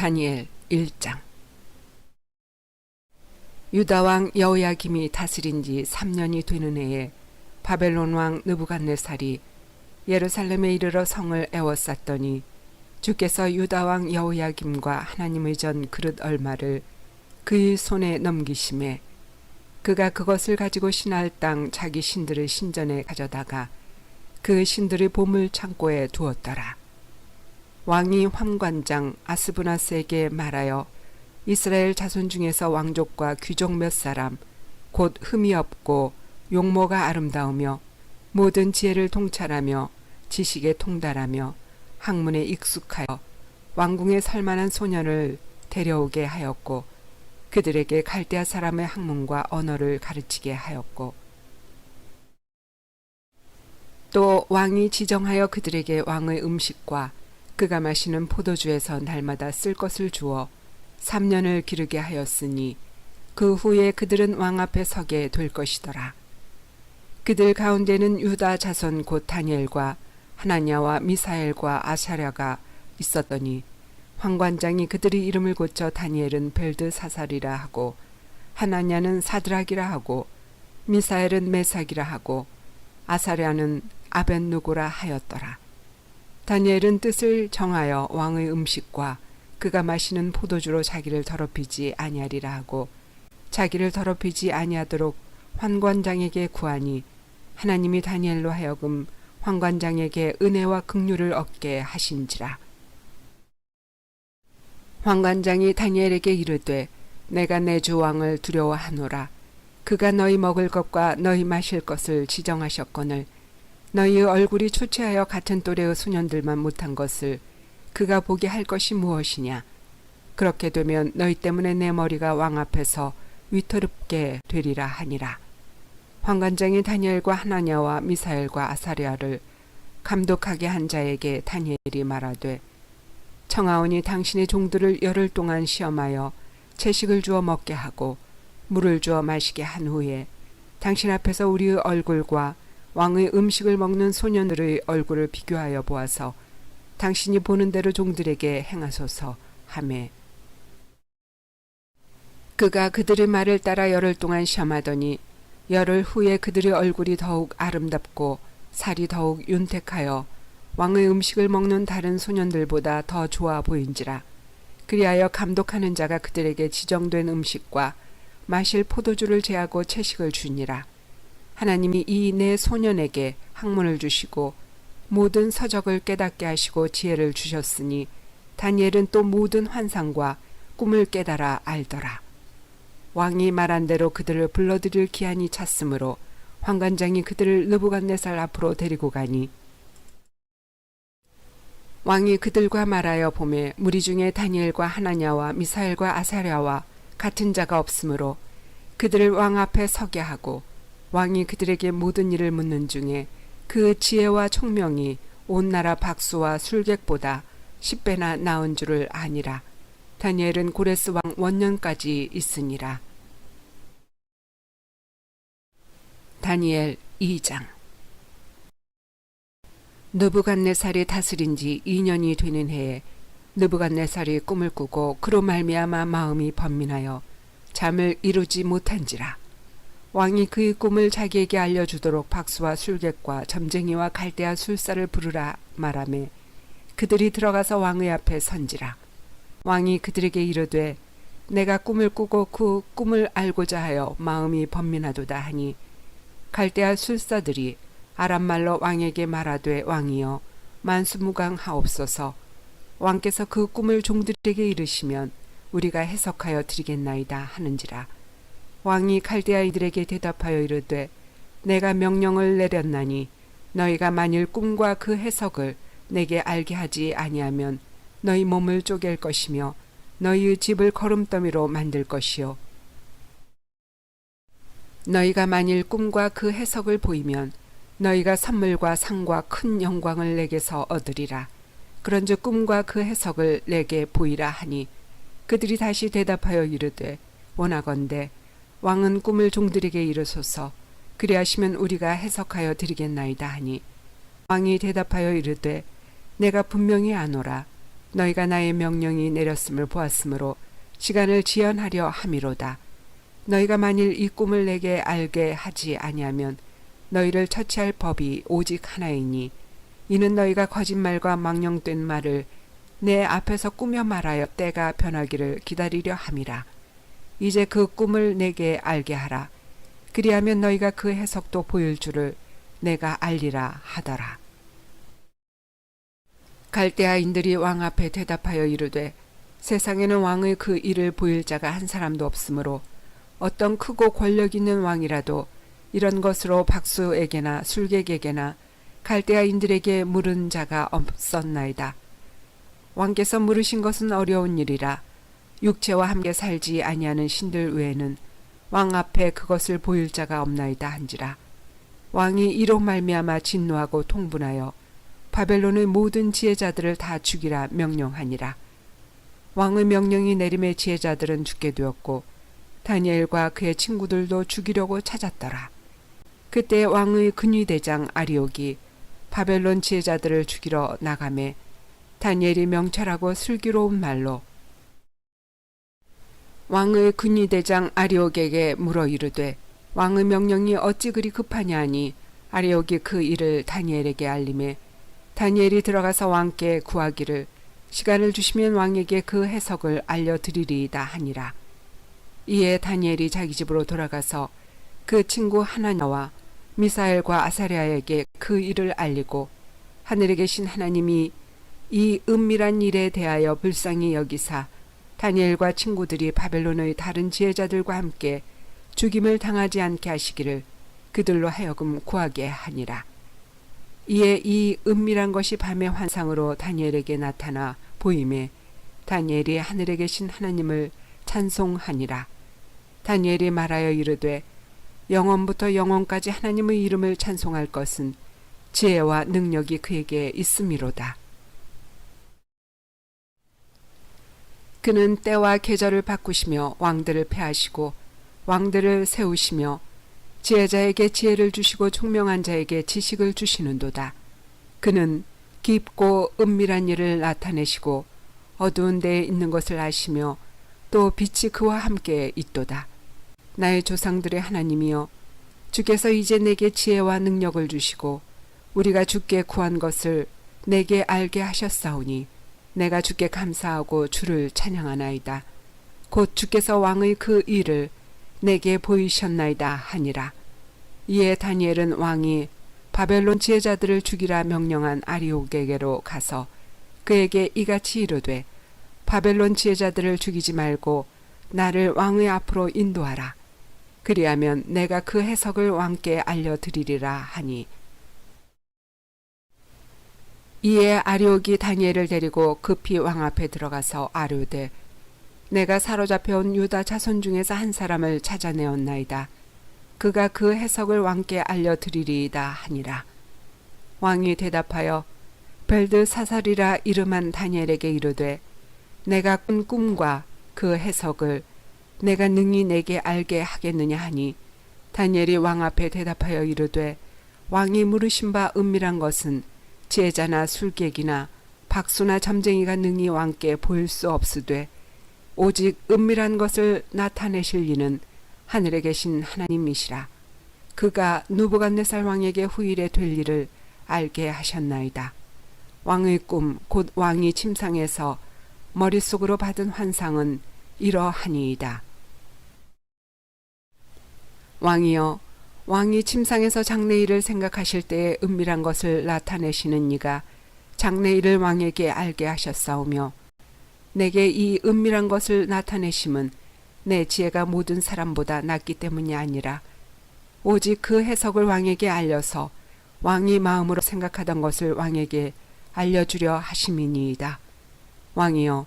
다니엘 1장. 유다 왕 여호야김이 다스린 지 3년이 되는 해에 바벨론 왕 느부갓네살이 예루살렘에 이르러 성을 에워쌌더니 주께서 유다 왕 여호야김과 하나님의 전 그릇 얼마를 그의 손에 넘기심에 그가 그것을 가지고 신할 땅 자기 신들의 신전에 가져다가 그 신들의 보물 창고에 두었더라. 왕이 환관장 아스브나스에게 말하여 이스라엘 자손 중에서 왕족과 귀족 몇 사람 곧 흠이 없고 용모가 아름다우며 모든 지혜를 통찰하며 지식에 통달하며 학문에 익숙하여 왕궁에 설만한 소년을 데려오게 하였고 그들에게 갈대아 사람의 학문과 언어를 가르치게 하였고 또 왕이 지정하여 그들에게 왕의 음식과 그가 마시는 포도주에서 날마다 쓸 것을 주어 3년을 기르게 하였으니 그 후에 그들은 왕 앞에 서게 될 것이더라. 그들 가운데는 유다 자손 곧 다니엘과 하나냐와 미사엘과 아사랴가 있었더니 환관장이 그들의 이름을 고쳐 다니엘은 벨드사살이라 하고 하나냐는 사드락이라 하고 미사엘은 메삭이라 하고 아사랴는 아벳누고라 하였더라. 다니엘은 뜻을 정하여 왕의 음식과 그가 마시는 포도주로 자기를 더럽히지 아니하리라 하고 자기를 더럽히지 아니하도록 환관장에게 구하니 하나님이 다니엘로 하여금 환관장에게 은혜와 긍휼을 얻게 하신지라. 환관장이 다니엘에게 이르되 내가 내 주 왕을 두려워하노라. 그가 너희 먹을 것과 너희 마실 것을 지정하셨거늘 너희의 얼굴이 초췌하여 같은 또래의 소년들만 못한 것을 그가 보게 할 것이 무엇이냐. 그렇게 되면 너희 때문에 내 머리가 왕 앞에서 위태롭게 되리라 하니라. 환관장이 다니엘과 하나냐와 미사엘과 아사랴를 감독하게 한 자에게 다니엘이 말하되 청하오니 당신의 종들을 열흘 동안 시험하여 채식을 주어 먹게 하고 물을 주어 마시게 한 후에 당신 앞에서 우리의 얼굴과 왕의 음식을 먹는 소년들의 얼굴을 비교하여 보아서 당신이 보는 대로 종들에게 행하소서 하매 그가 그들의 말을 따라 열흘 동안 시험하더니 열흘 후에 그들의 얼굴이 더욱 아름답고 살이 더욱 윤택하여 왕의 음식을 먹는 다른 소년들보다 더 좋아 보인지라. 그리하여 감독하는 자가 그들에게 지정된 음식과 마실 포도주를 제하고 채식을 주니라. 하나님이 이 네 소년에게 학문을 주시고 모든 서적을 깨닫게 하시고 지혜를 주셨으니 다니엘은 또 모든 환상과 꿈을 깨달아 알더라. 왕이 말한 대로 그들을 불러들일 기한이 찼으므로 환관장이 그들을 느부갓네살 앞으로 데리고 가니 왕이 그들과 말하여 보매 무리 중에 다니엘과 하나냐와 미사엘과 아사랴와 같은 자가 없으므로 그들을 왕 앞에 서게 하고 왕이 그들에게 모든 일을 묻는 중에 그 지혜와 총명이 온 나라 박수와 술객보다 10배나 나은 줄을 아니라. 다니엘은 고레스 왕 원년까지 있으니라. 다니엘 2장. 느부갓네살이 다스린 지 2년이 되는 해에 느부갓네살이 꿈을 꾸고 그로 말미암아 마음이 번민하여 잠을 이루지 못한지라. 왕이 그의 꿈을 자기에게 알려주도록 박수와 술객과 점쟁이와 갈대아 술사를 부르라 말하매 그들이 들어가서 왕의 앞에 선지라. 왕이 그들에게 이르되 내가 꿈을 꾸고 그 꿈을 알고자 하여 마음이 번민하도다 하니 갈대아 술사들이 아람말로 왕에게 말하되 왕이여 만수무강하옵소서. 왕께서 그 꿈을 종들에게 이르시면 우리가 해석하여 드리겠나이다 하는지라. 왕이 갈대아이들에게 대답하여 이르되 내가 명령을 내렸나니 너희가 만일 꿈과 그 해석을 내게 알게 하지 아니하면 너희 몸을 쪼갤 것이며 너희의 집을 거름더미로 만들 것이요 너희가 만일 꿈과 그 해석을 보이면 너희가 선물과 상과 큰 영광을 내게서 얻으리라. 그런즉 꿈과 그 해석을 내게 보이라 하니 그들이 다시 대답하여 이르되 원하건대 왕은 꿈을 종들에게 이르소서. 그리하시면 우리가 해석하여 드리겠나이다 하니 왕이 대답하여 이르되 내가 분명히 아노라. 너희가 나의 명령이 내렸음을 보았으므로 시간을 지연하려 함이로다. 너희가 만일 이 꿈을 내게 알게 하지 아니하면 너희를 처치할 법이 오직 하나이니 이는 너희가 거짓말과 망령된 말을 내 앞에서 꾸며 말하여 때가 변하기를 기다리려 함이라. 이제 그 꿈을 내게 알게 하라. 그리하면 너희가 그 해석도 보일 줄을 내가 알리라 하더라. 갈대아인들이 왕 앞에 대답하여 이르되 세상에는 왕의 그 일을 보일 자가 한 사람도 없으므로 어떤 크고 권력 있는 왕이라도 이런 것으로 박수에게나 술객에게나 갈대아인들에게 물은 자가 없었나이다. 왕께서 물으신 것은 어려운 일이라 육체와 함께 살지 아니하는 신들 외에는 왕 앞에 그것을 보일 자가 없나이다 한지라. 왕이 이로 말미암아 진노하고 통분하여 바벨론의 모든 지혜자들을 다 죽이라 명령하니라. 왕의 명령이 내림에 지혜자들은 죽게 되었고 다니엘과 그의 친구들도 죽이려고 찾았더라. 그때 왕의 근위대장 아리옥이 바벨론 지혜자들을 죽이러 나가매 다니엘이 명철하고 슬기로운 말로 왕의 근위대장 아리옥에게 물어 이르되 왕의 명령이 어찌 그리 급하냐 하니 아리옥이 그 일을 다니엘에게 알림해 다니엘이 들어가서 왕께 구하기를 시간을 주시면 왕에게 그 해석을 알려드리리이다 하니라. 이에 다니엘이 자기 집으로 돌아가서 그 친구 하나냐와 미사엘과 아사랴에게 그 일을 알리고 하늘에 계신 하나님이 이 은밀한 일에 대하여 불쌍히 여기사 다니엘과 친구들이 바벨론의 다른 지혜자들과 함께 죽임을 당하지 않게 하시기를 그들로 하여금 구하게 하니라. 이에 이 은밀한 것이 밤의 환상으로 다니엘에게 나타나 보임에 다니엘이 하늘에 계신 하나님을 찬송하니라. 다니엘이 말하여 이르되 영원부터 영원까지 하나님의 이름을 찬송할 것은 지혜와 능력이 그에게 있음이로다. 그는 때와 계절을 바꾸시며 왕들을 패하시고 왕들을 세우시며 지혜자에게 지혜를 주시고 총명한 자에게 지식을 주시는도다. 그는 깊고 은밀한 일을 나타내시고 어두운 데에 있는 것을 아시며 또 빛이 그와 함께 있도다. 나의 조상들의 하나님이여 주께서 이제 내게 지혜와 능력을 주시고 우리가 주께 구한 것을 내게 알게 하셨사오니 내가 주께 감사하고 주를 찬양하나이다. 곧 주께서 왕의 그 일을 내게 보이셨나이다 하니라. 이에 다니엘은 왕이 바벨론 지혜자들을 죽이라 명령한 아리옥에게로 가서 그에게 이같이 이르되 바벨론 지혜자들을 죽이지 말고 나를 왕의 앞으로 인도하라. 그리하면 내가 그 해석을 왕께 알려드리리라 하니 이에 아리옥이 다니엘을 데리고 급히 왕 앞에 들어가서 아뢰되 내가 사로잡혀온 유다 자손 중에서 한 사람을 찾아내었나이다. 그가 그 해석을 왕께 알려드리리이다 하니라. 왕이 대답하여 벨드사살이라 이름한 다니엘에게 이르되 내가 꾼 꿈과 그 해석을 내가 능히 내게 알게 하겠느냐 하니 다니엘이 왕 앞에 대답하여 이르되 왕이 물으신 바 은밀한 것은 지혜자나 술객이나 박수나 점쟁이가 능히 왕께 보일 수 없으되 오직 은밀한 것을 나타내실 이는 하늘에 계신 하나님이시라. 그가 느부갓네살 왕에게 후일에 될 일을 알게 하셨나이다. 왕의 꿈 곧 왕이 침상에서 머릿속으로 받은 환상은 이러하니이다. 왕이여 왕이 침상에서 장래일을 생각하실 때에 은밀한 것을 나타내시는 이가 장래일을 왕에게 알게 하셨사오며 내게 이 은밀한 것을 나타내심은 내 지혜가 모든 사람보다 낫기 때문이 아니라 오직 그 해석을 왕에게 알려서 왕이 마음으로 생각하던 것을 왕에게 알려주려 하심이니이다. 왕이여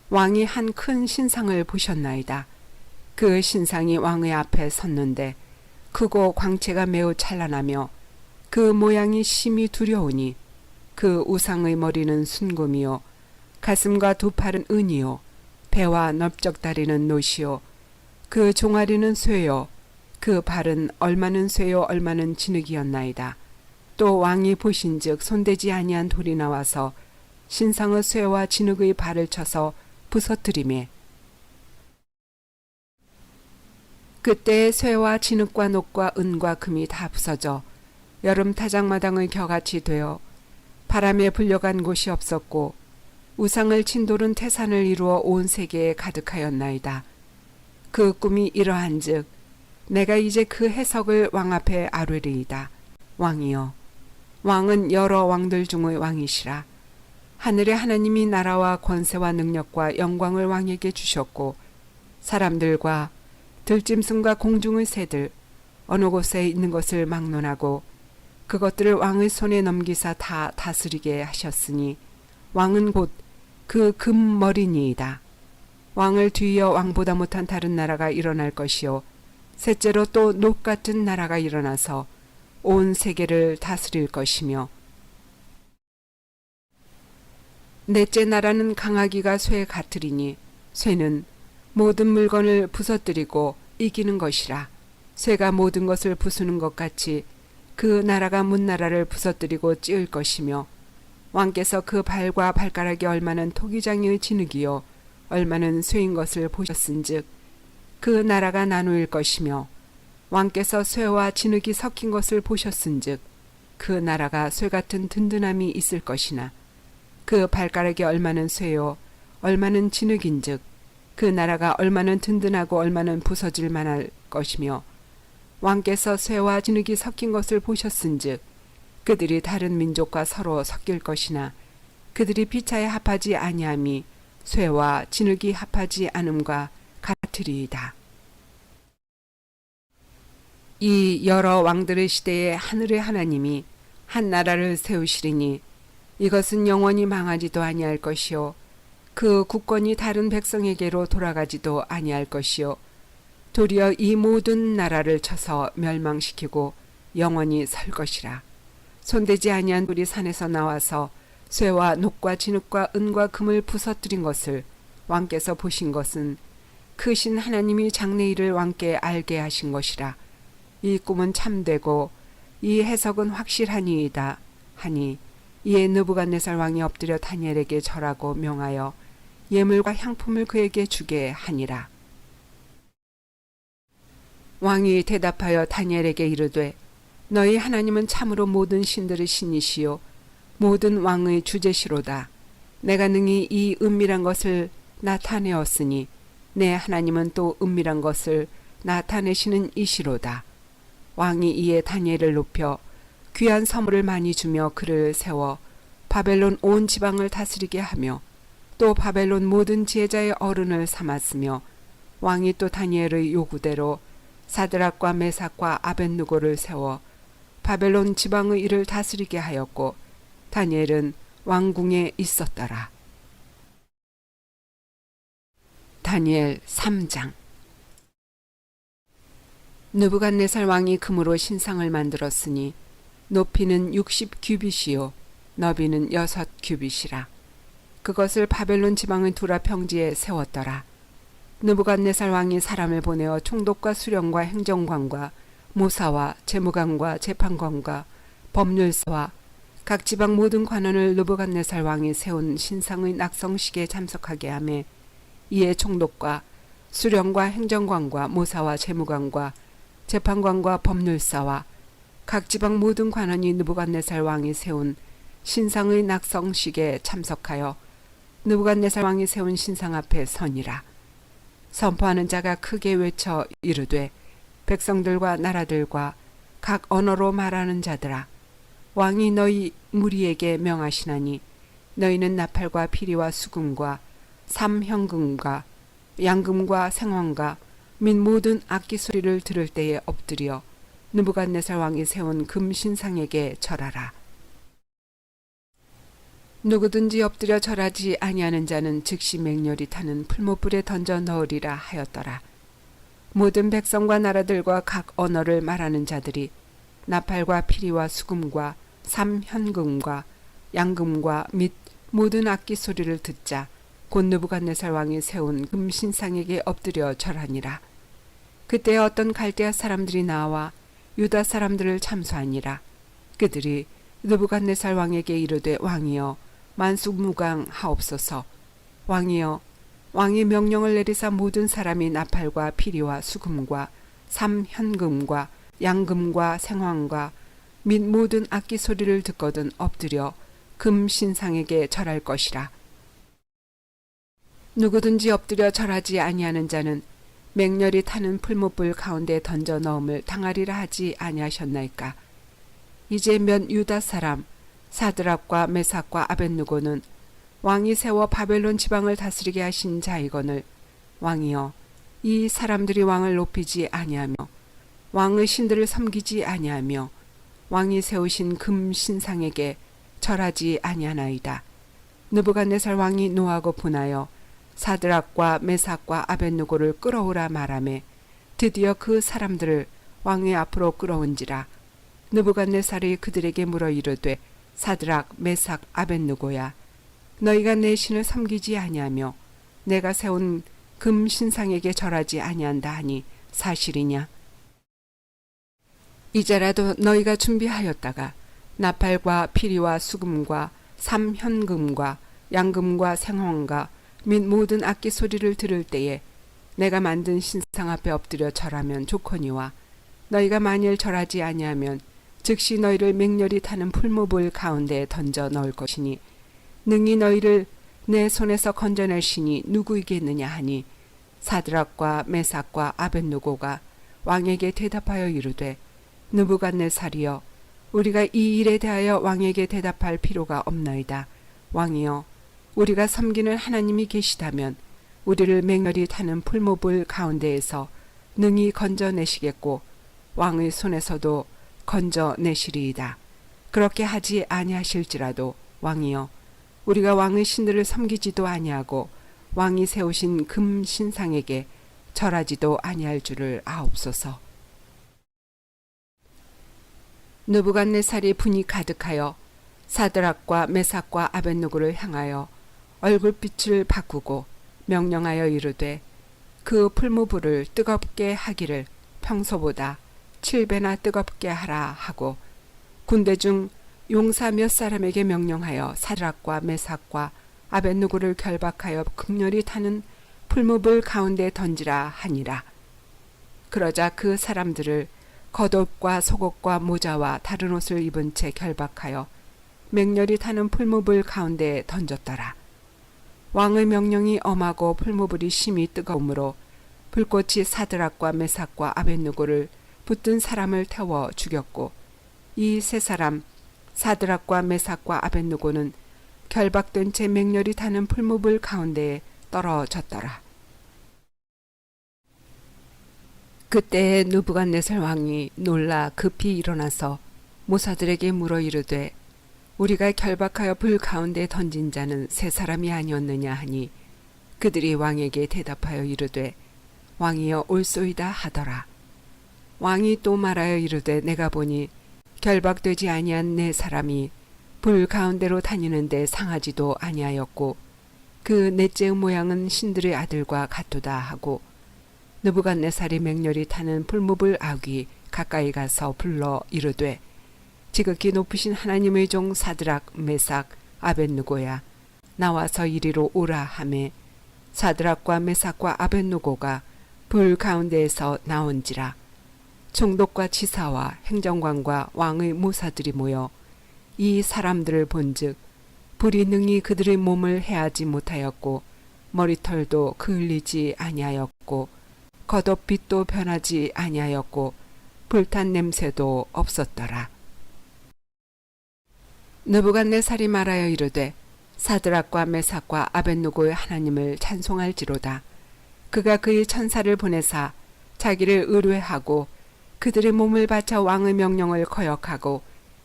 왕이 한 큰 신상을 보셨나이다. 그 신상이 왕의 앞에 섰는데 크고 광채가 매우 찬란하며 그 모양이 심히 두려우니 그 우상의 머리는 순금이요 가슴과 두 팔은 은이요 배와 넓적 다리는 노시요 그 종아리는 쇠요 그 발은 얼마는 쇠요 얼마는 진흙이었나이다. 또 왕이 보신즉 손대지 아니한 돌이 나와서 신상의 쇠와 진흙의 발을 쳐서 부서뜨리매 그때 쇠와 진흙과 녹과 은과 금이 다 부서져 여름 타작마당의 겨같이 되어 바람에 불려간 곳이 없었고 우상을 친 돌은 태산을 이루어 온 세계에 가득하였나이다. 그 꿈이 이러한즉 내가 이제 그 해석을 왕 앞에 아뢰리이다. 왕이여, 왕은 여러 왕들 중의 왕이시라. 하늘의 하나님이 나라와 권세와 능력과 영광을 왕에게 주셨고 사람들과 들짐승과 공중의 새들 어느 곳에 있는 것을 막론하고 그것들을 왕의 손에 넘기사 다 다스리게 하셨으니 왕은 곧 그 금머리니이다. 왕을 뒤이어 왕보다 못한 다른 나라가 일어날 것이요 셋째로 또 녹 같은 나라가 일어나서 온 세계를 다스릴 것이며 넷째 나라는 강하기가 쇠 같으리니 쇠는 모든 물건을 부서뜨리고 이기는 것이라. 쇠가 모든 것을 부수는 것 같이 그 나라가 문나라를 부서뜨리고 찌을 것이며 왕께서 그 발과 발가락이 얼마는 토기장이의 진흙이요 얼마는 쇠인 것을 보셨은즉 그 나라가 나누일 것이며 왕께서 쇠와 진흙이 섞인 것을 보셨은즉 그 나라가 쇠 같은 든든함이 있을 것이나 그 발가락이 얼마는 쇠요 얼마는 진흙인즉 그 나라가 얼마는 든든하고 얼마는 부서질 만할 것이며 왕께서 쇠와 진흙이 섞인 것을 보셨은즉 그들이 다른 민족과 서로 섞일 것이나 그들이 피차에 합하지 아니함이 쇠와 진흙이 합하지 않음과 같으리이다. 이 여러 왕들의 시대에 하늘의 하나님이 한 나라를 세우시리니 이것은 영원히 망하지도 아니할 것이요 그 국권이 다른 백성에게로 돌아가지도 아니할 것이요 도리어 이 모든 나라를 쳐서 멸망시키고 영원히 설 것이라. 손대지 아니한 불이 산에서 나와서 쇠와 녹과 진흙과 은과 금을 부서뜨린 것을 왕께서 보신 것은 크신 하나님이 장래일을 왕께 알게 하신 것이라. 이 꿈은 참되고 이 해석은 확실하니이다 하니 이에 느부갓네살 왕이 엎드려 다니엘에게 절하고 명하여 예물과 향품을 그에게 주게 하니라. 왕이 대답하여 다니엘에게 이르되 너희 하나님은 참으로 모든 신들의 신이시요 모든 왕의 주제시로다. 내가 능히 이 은밀한 것을 나타내었으니 내 하나님은 또 은밀한 것을 나타내시는 이시로다. 왕이 이에 다니엘을 높여 귀한 선물을 많이 주며 그를 세워 바벨론 온 지방을 다스리게 하며 또 바벨론 모든 지혜자의 어른을 삼았으며 왕이 또 다니엘의 요구대로 사드락과 메삭과 아벳느고를 세워 바벨론 지방의 일을 다스리게 하였고 다니엘은 왕궁에 있었더라. 다니엘 3장. 느부갓네살 왕이 금으로 신상을 만들었으니 높이는 60규빗이요 너비는 6규빗이라. 그것을 바벨론 지방의 두라 평지에 세웠더라. 느부갓네살 왕이 사람을 보내어 총독과 수령과 행정관과 모사와 재무관과 재판관과 법률사와 각 지방 모든 관원을 느부갓네살 왕이 세운 신상의 낙성식에 참석하게 하매 이에 총독과 수령과 행정관과 모사와 재무관과 재판관과 법률사와 각 지방 모든 관원이 느부갓네살 왕이 세운 신상의 낙성식에 참석하여 느부갓네살 왕이 세운 신상 앞에 서니라. 선포하는 자가 크게 외쳐 이르되 백성들과 나라들과 각 언어로 말하는 자들아 왕이 너희 무리에게 명하시나니 너희는 나팔과 피리와 수금과 삼현금과 양금과 생황과 및 모든 악기 소리를 들을 때에 엎드려 느부갓네살 왕이 세운 금신상에게 절하라. 누구든지 엎드려 절하지 아니하는 자는 즉시 맹렬히 타는 풀무불에 던져 넣으리라 하였더라. 모든 백성과 나라들과 각 언어를 말하는 자들이 나팔과 피리와 수금과 삼현금과 양금과 및 모든 악기 소리를 듣자 곧 느부갓네살 왕이 세운 금신상에게 엎드려 절하니라. 그때 어떤 갈대아 사람들이 나와 유다 사람들을 참수하니라. 그들이 느부갓네살 왕에게 이르되 왕이여 만수무강하옵소서. 왕이여, 왕이 명령을 내리사 모든 사람이 나팔과 피리와 수금과 삼현금과 양금과 생황과 및 모든 악기 소리를 듣거든 엎드려 금 신상에게 절할 것이라. 누구든지 엎드려 절하지 아니하는 자는 맹렬히 타는 풀무불 가운데 던져 넣음을 당하리라 하지 아니하셨나이까. 이제 몇 유다 사람 사드락과 메삭과 아벳느고는 왕이 세워 바벨론 지방을 다스리게 하신 자이거늘 왕이여, 이 사람들이 왕을 높이지 아니하며 왕의 신들을 섬기지 아니하며 왕이 세우신 금 신상에게 절하지 아니하나이다. 느부갓네살 왕이 노하고 분하여 사드락과 메삭과 아벳느고를 끌어오라 말하매 드디어 그 사람들을 왕의 앞으로 끌어온지라. 느부갓네살이 그들에게 물어 이르되 사드락 메삭 아벳느고야, 너희가 내 신을 섬기지 아니하며 내가 세운 금 신상에게 절하지 아니한다 하니 사실이냐? 이제라도 너희가 준비하였다가 나팔과 피리와 수금과 삼현금과 양금과 생황과 및 모든 악기 소리를 들을 때에 내가 만든 신상 앞에 엎드려 절하면 좋거니와, 너희가 만일 절하지 아니하면 즉시 너희를 맹렬히 타는 풀무불 가운데에 던져 넣을 것이니 능히 너희를 내 손에서 건져낼 신이 누구이겠느냐 하니 사드락과 메삭과 아벳느고가 왕에게 대답하여 이르되 느부갓네살이여, 우리가 이 일에 대하여 왕에게 대답할 필요가 없나이다. 왕이여, 우리가 섬기는 하나님이 계시다면 우리를 맹렬히 타는 풀무불 가운데에서 능히 건져내시겠고 왕의 손에서도 건져내시리이다. 그렇게 하지 아니하실지라도 왕이여, 우리가 왕의 신들을 섬기지도 아니하고 왕이 세우신 금 신상에게 절하지도 아니할 줄을 아옵소서. 느부갓네살이 분이 가득하여 사드락과 메삭과 아벳느고를 향하여 얼굴빛을 바꾸고 명령하여 이르되 그 풀무불을 뜨겁게 하기를 평소보다 7배나 뜨겁게 하라 하고 군대 중 용사 몇 사람에게 명령하여 사드락과 메삭과 아벳느고를 결박하여 극렬히 타는 풀무불 가운데 던지라 하니라. 그러자 그 사람들을 겉옷과 속옷과 모자와 다른 옷을 입은 채 결박하여 맹렬히 타는 풀무불 가운데에 던졌더라. 왕의 명령이 엄하고 풀무불이 심히 뜨거우므로 불꽃이 사드락과 메삭과 아벳느고를 붙든 사람을 태워 죽였고, 이 세 사람 사드락과 메삭과 아벳느고는 결박된 채 맹렬히 타는 풀무불 가운데에 떨어졌더라. 그때에 느부갓네살 왕이 놀라 급히 일어나서 모사들에게 물어 이르되 우리가 결박하여 불 가운데 던진 자는 세 사람이 아니었느냐 하니 그들이 왕에게 대답하여 이르되 왕이여 옳소이다 하더라. 왕이 또 말하여 이르되 내가 보니 결박되지 아니한 네 사람이 불 가운데로 다니는데 상하지도 아니하였고 그 넷째의 모양은 신들의 아들과 같도다 하고, 느부갓네살이 맹렬히 타는 풀무불 아귀 가까이 가서 불러 이르되 지극히 높으신 하나님의 종 사드락 메삭 아벳느고야, 나와서 이리로 오라 하매 사드락과 메삭과 아벳느고가 불 가운데에서 나온지라. 총독과 지사와 행정관과 왕의 모사들이 모여 이 사람들을 본즉 불이 능히 그들의 몸을 해하지 못하였고 머리털도 그을리지 아니하였고 겉옷빛도 변하지 아니하였고 불탄 냄새도 없었더라. 느부갓네살이 말하여 이르되 사드락과 메삭과 아벳느고의 하나님을 찬송할지로다. 그가 그의 천사를 보내사 자기를 의뢰하고 그들의 몸을 바쳐 왕의 명령을 거역하고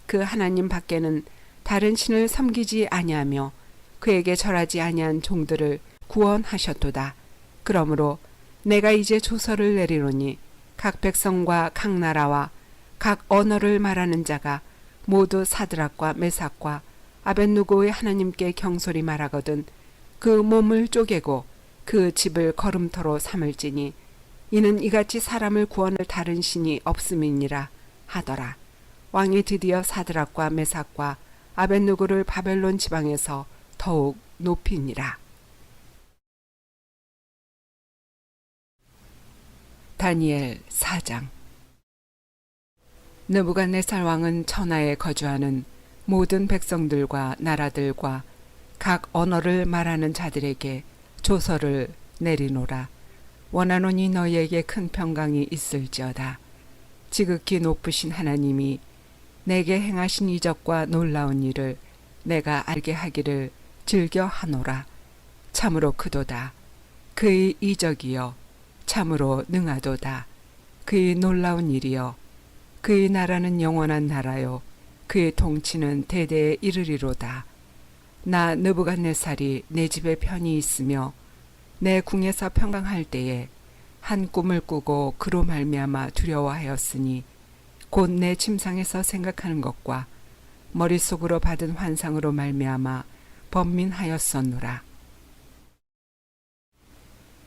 그 하나님 밖에는 다른 신을 섬기지 아니하며 그에게 절하지 아니한 종들을 구원하셨도다. 그러므로 내가 이제 조서를 내리노니 각 백성과 각 나라와 각 언어를 말하는 자가 모두 사드락과 메삭과 아벳느고의 하나님께 경솔히 말하거든 그 몸을 쪼개고 그 집을 걸음터로 삼을지니 이는 이같이 사람을 구원할 다른 신이 없음이니라 하더라. 왕이 드디어 사드락과 메삭과 아벳느고를 바벨론 지방에서 더욱 높이니라. 다니엘 4장. 느부갓네살 왕은 천하에 거주하는 모든 백성들과 나라들과 각 언어를 말하는 자들에게 조서를 내리노라. 원하노니 너희에게 큰 평강이 있을지어다. 지극히 높으신 하나님이 내게 행하신 이적과 놀라운 일을 내가 알게 하기를 즐겨 하노라. 참으로 크도다. 그의 이적이여 참으로 능하도다. 그의 놀라운 일이여 그의 나라는 영원한 나라요 그의 통치는 대대에 이르리로다. 나 느부갓네살이 내 집에 편히 있으며 내 궁에서 평강할 때에 한 꿈을 꾸고 그로 말미암아 두려워하였으니 곧 내 침상에서 생각하는 것과 머릿속으로 받은 환상으로 말미암아 번민하였었노라.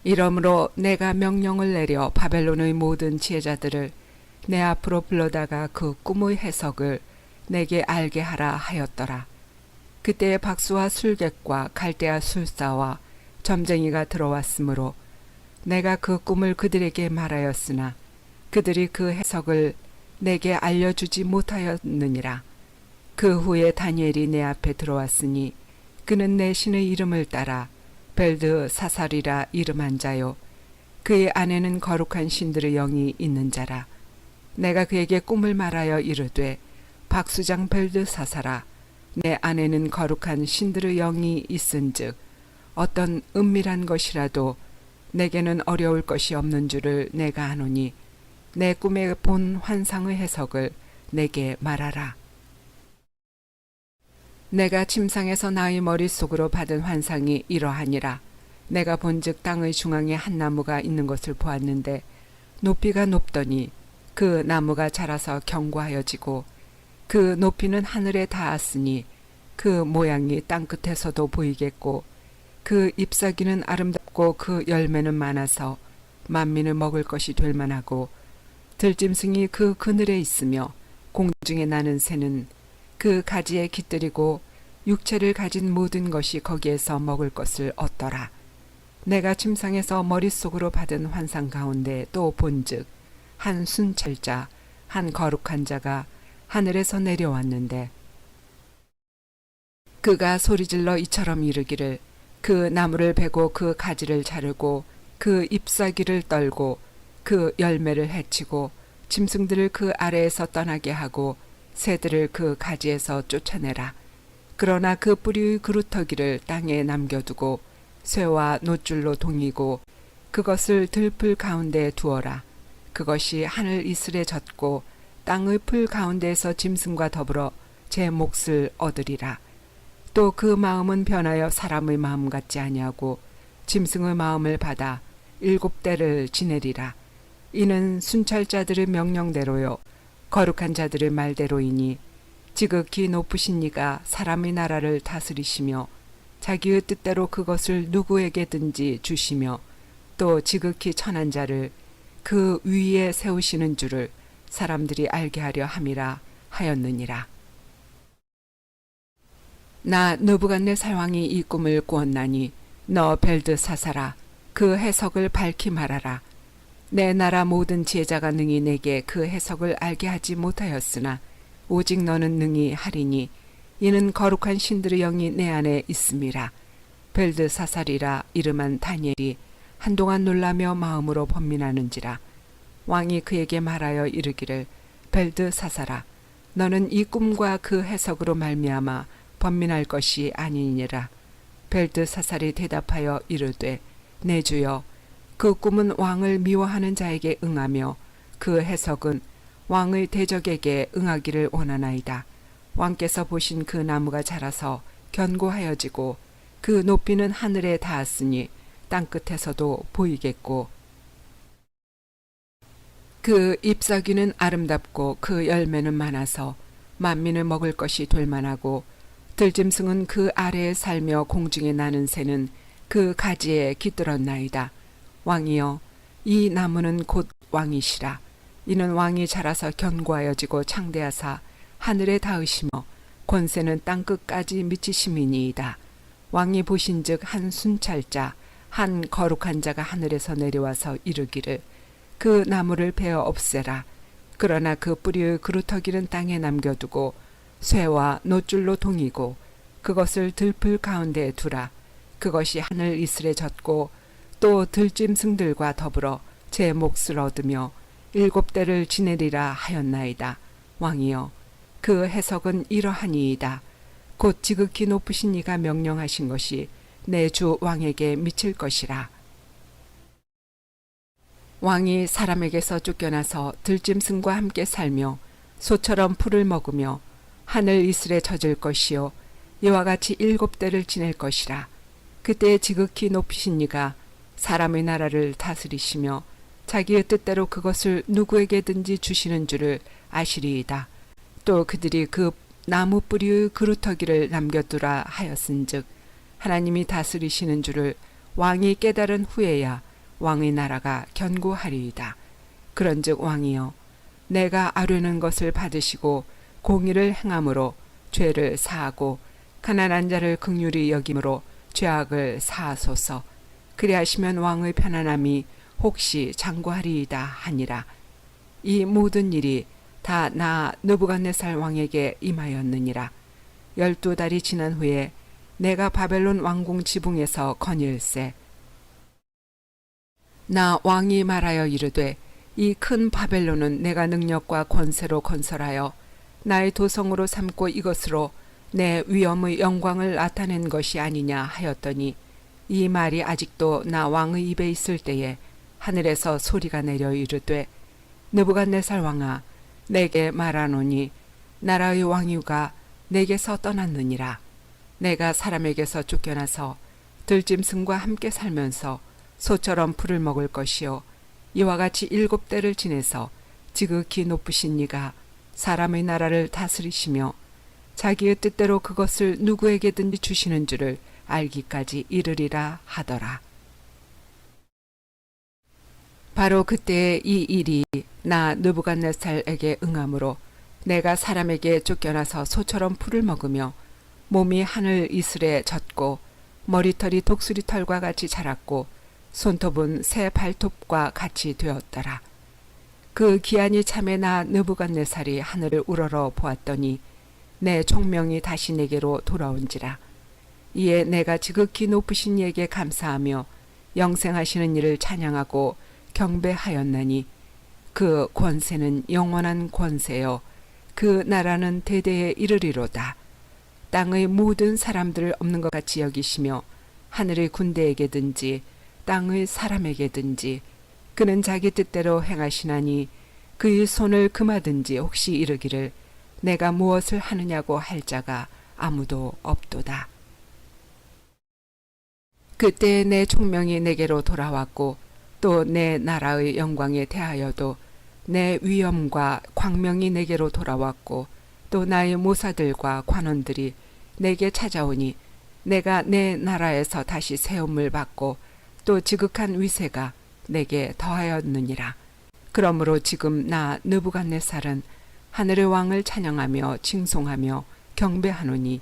이러므로 내가 명령을 내려 바벨론의 모든 지혜자들을 내 앞으로 불러다가 그 꿈의 해석을 내게 알게 하라 하였더라. 그때에 박수와 술객과 갈대아 술사와 점쟁이가 들어왔으므로 내가 그 꿈을 그들에게 말하였으나 그들이 그 해석을 내게 알려주지 못하였느니라. 그 후에 다니엘이 내 앞에 들어왔으니 그는 내 신의 이름을 따라 벨드사살이라 이름한 자요 그의 안에는 거룩한 신들의 영이 있는 자라. 내가 그에게 꿈을 말하여 이르되 박수장 벨드사살아 내 안에는 거룩한 신들의 영이 있은즉 어떤 은밀한 것이라도 내게는 어려울 것이 없는 줄을 내가 아노니 내 꿈에 본 환상의 해석을 내게 말하라. 내가 침상에서 나의 머릿속으로 받은 환상이 이러하니라. 내가 본즉 땅의 중앙에 한 나무가 있는 것을 보았는데 높이가 높더니 그 나무가 자라서 견고하여지고 그 높이는 하늘에 닿았으니 그 모양이 땅끝에서도 보이겠고 그 잎사귀는 아름답고 그 열매는 많아서 만민을 먹을 것이 될 만하고 들짐승이 그 그늘에 있으며 공중에 나는 새는 그 가지에 깃들이고 육체를 가진 모든 것이 거기에서 먹을 것을 얻더라. 내가 침상에서 머릿속으로 받은 환상 가운데 또 본즉 한 순찰자 한 거룩한 자가 하늘에서 내려왔는데 그가 소리질러 이처럼 이르기를 그 나무를 베고 그 가지를 자르고 그 잎사귀를 떨고 그 열매를 해치고 짐승들을 그 아래에서 떠나게 하고 새들을 그 가지에서 쫓아내라. 그러나 그 뿌리의 그루터기를 땅에 남겨두고 쇠와 노줄로 동이고 그것을 들풀 가운데에 두어라. 그것이 하늘 이슬에 젖고 땅의 풀 가운데에서 짐승과 더불어 제 몫을 얻으리라. 또 그 마음은 변하여 사람의 마음 같지 아니하고 짐승의 마음을 받아 7대를 지내리라. 이는 순찰자들의 명령대로요 거룩한 자들의 말대로이니 지극히 높으신 이가 사람의 나라를 다스리시며 자기의 뜻대로 그것을 누구에게든지 주시며 또 지극히 천한 자를 그 위에 세우시는 줄을 사람들이 알게 하려 함이라 하였느니라. 나 느부갓네살 왕이 이 꿈을 꾸었나니 너 벨드사살아 그 해석을 밝히 말하라. 내 나라 모든 지혜자가 능히 내게 그 해석을 알게 하지 못하였으나 오직 너는 능히 하리니 이는 거룩한 신들의 영이 내 안에 있음이라. 벨드사살이라 이름한 다니엘이 한동안 놀라며 마음으로 번민하는지라. 왕이 그에게 말하여 이르기를 벨드사살아 너는 이 꿈과 그 해석으로 말미암아 번민할 것이 아니니라. 벨드사살이 대답하여 이르되 내 주여 그 꿈은 왕을 미워하는 자에게 응하며 그 해석은 왕의 대적에게 응하기를 원하나이다. 왕께서 보신 그 나무가 자라서 견고하여지고 그 높이는 하늘에 닿았으니 땅끝에서도 보이겠고 그 잎사귀는 아름답고 그 열매는 많아서 만민을 먹을 것이 될 만하고 들짐승은 그 아래에 살며 공중에 나는 새는 그 가지에 깃들었나이다. 왕이여 이 나무는 곧 왕이시라. 이는 왕이 자라서 견고하여지고 창대하사 하늘에 닿으시며 권세는 땅끝까지 미치심이니이다. 왕이 보신즉 한 순찰자 한 거룩한 자가 하늘에서 내려와서 이르기를 그 나무를 베어 없애라. 그러나 그 뿌리의 그루터기는 땅에 남겨두고 쇠와 노줄로 동이고 그것을 들풀 가운데에 두라. 그것이 하늘 이슬에 젖고 또 들짐승들과 더불어 제 몫을 얻으며 7대를 지내리라 하였나이다. 왕이여, 그 해석은 이러하니이다. 곧 지극히 높으신 이가 명령하신 것이 내 주 왕에게 미칠 것이라. 왕이 사람에게서 쫓겨나서 들짐승과 함께 살며 소처럼 풀을 먹으며 하늘 이슬에 젖을 것이요 이와 같이 7대를 지낼 것이라. 그때 지극히 높으신 이가 사람의 나라를 다스리시며 자기의 뜻대로 그것을 누구에게든지 주시는 줄을 아시리이다. 또 그들이 그 나무 뿌리의 그루터기를 남겨두라 하였은즉 하나님이 다스리시는 줄을 왕이 깨달은 후에야 왕의 나라가 견고하리이다. 그런즉 왕이여, 내가 아뢰는 것을 받으시고 공의를 행함으로 죄를 사하고 가난한 자를 긍휼히 여김으로 죄악을 사하소서. 그리하시면 왕의 편안함이 혹시 장구하리이다 하니라. 이 모든 일이 다 나 느부갓네살 왕에게 임하였느니라. 12달이 지난 후에 내가 바벨론 왕궁 지붕에서 거닐세. 나 왕이 말하여 이르되 이 큰 바벨론은 내가 능력과 권세로 건설하여 나의 도성으로 삼고 이것으로 내 위엄의 영광을 나타낸 것이 아니냐 하였더니 이 말이 아직도 나 왕의 입에 있을 때에 하늘에서 소리가 내려 이르되 느부갓네살 왕아, 내게 말하노니 나라의 왕유가 내게서 떠났느니라. 내가 사람에게서 쫓겨나서 들짐승과 함께 살면서 소처럼 풀을 먹을 것이요 이와 같이 7대를 지내서 지극히 높으신 이가 사람의 나라를 다스리시며 자기의 뜻대로 그것을 누구에게든지 주시는 줄을 알기까지 이르리라 하더라. 바로 그때에 이 일이 나 느부갓네살에게 응함으로 내가 사람에게 쫓겨나서 소처럼 풀을 먹으며 몸이 하늘 이슬에 젖고 머리털이 독수리털과 같이 자랐고 손톱은 새 발톱과 같이 되었더라. 그 기한이 참에 나 느부갓네살이 하늘을 우러러 보았더니 내 총명이 다시 내게로 돌아온지라. 이에 내가 지극히 높으신 이에게 감사하며 영생하시는 이를 찬양하고 경배하였나니 그 권세는 영원한 권세요 그 나라는 대대에 이르리로다. 땅의 모든 사람들을 없는 것 같이 여기시며 하늘의 군대에게든지 땅의 사람에게든지 그는 자기 뜻대로 행하시나니 그의 손을 금하든지 혹시 이르기를 내가 무엇을 하느냐고 할 자가 아무도 없도다. 그때 내 총명이 내게로 돌아왔고 또 내 나라의 영광에 대하여도 내 위엄과 광명이 내게로 돌아왔고 또 나의 모사들과 관원들이 내게 찾아오니 내가 내 나라에서 다시 세움을 받고 또 지극한 위세가 내게 더하였느니라. 그러므로 지금 나 느부갓네살은 하늘의 왕을 찬양하며 칭송하며 경배하노니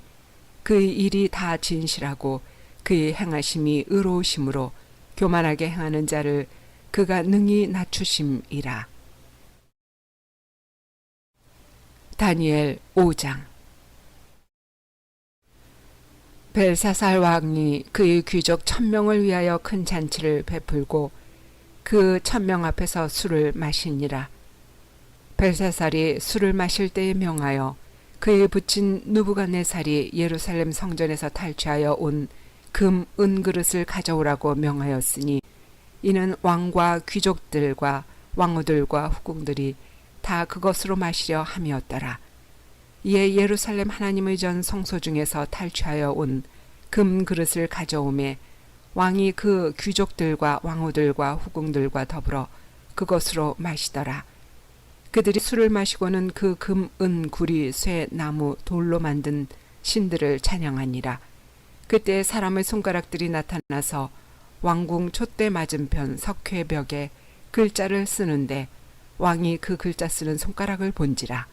그의 일이 다 진실하고 그의 행하심이 의로우심으로 교만하게 행하는 자를 그가 능히 낮추심이라. 다니엘 5장. 벨사살 왕이 그의 귀족 1000명을 위하여 큰 잔치를 베풀고 그 1000명 앞에서 술을 마시니라. 벨사살이 술을 마실 때에 명하여 그의 부친 느부갓네살이 예루살렘 성전에서 탈취하여 온 금, 은 그릇을 가져오라고 명하였으니 이는 왕과 귀족들과 왕후들과 후궁들이 다 그것으로 마시려 함이었더라. 이에 예루살렘 하나님의 전 성소 중에서 탈취하여 온 금 그릇을 가져오매 왕이 그 귀족들과 왕후들과 후궁들과 더불어 그것으로 마시더라. 그들이 술을 마시고는 그 금, 은, 구리, 쇠, 나무, 돌로 만든 신들을 찬양하니라. 그때 사람의 손가락들이 나타나서 왕궁 촛대 맞은편 석회벽에 글자를 쓰는데 왕이 그 글자 쓰는 손가락을 본지라.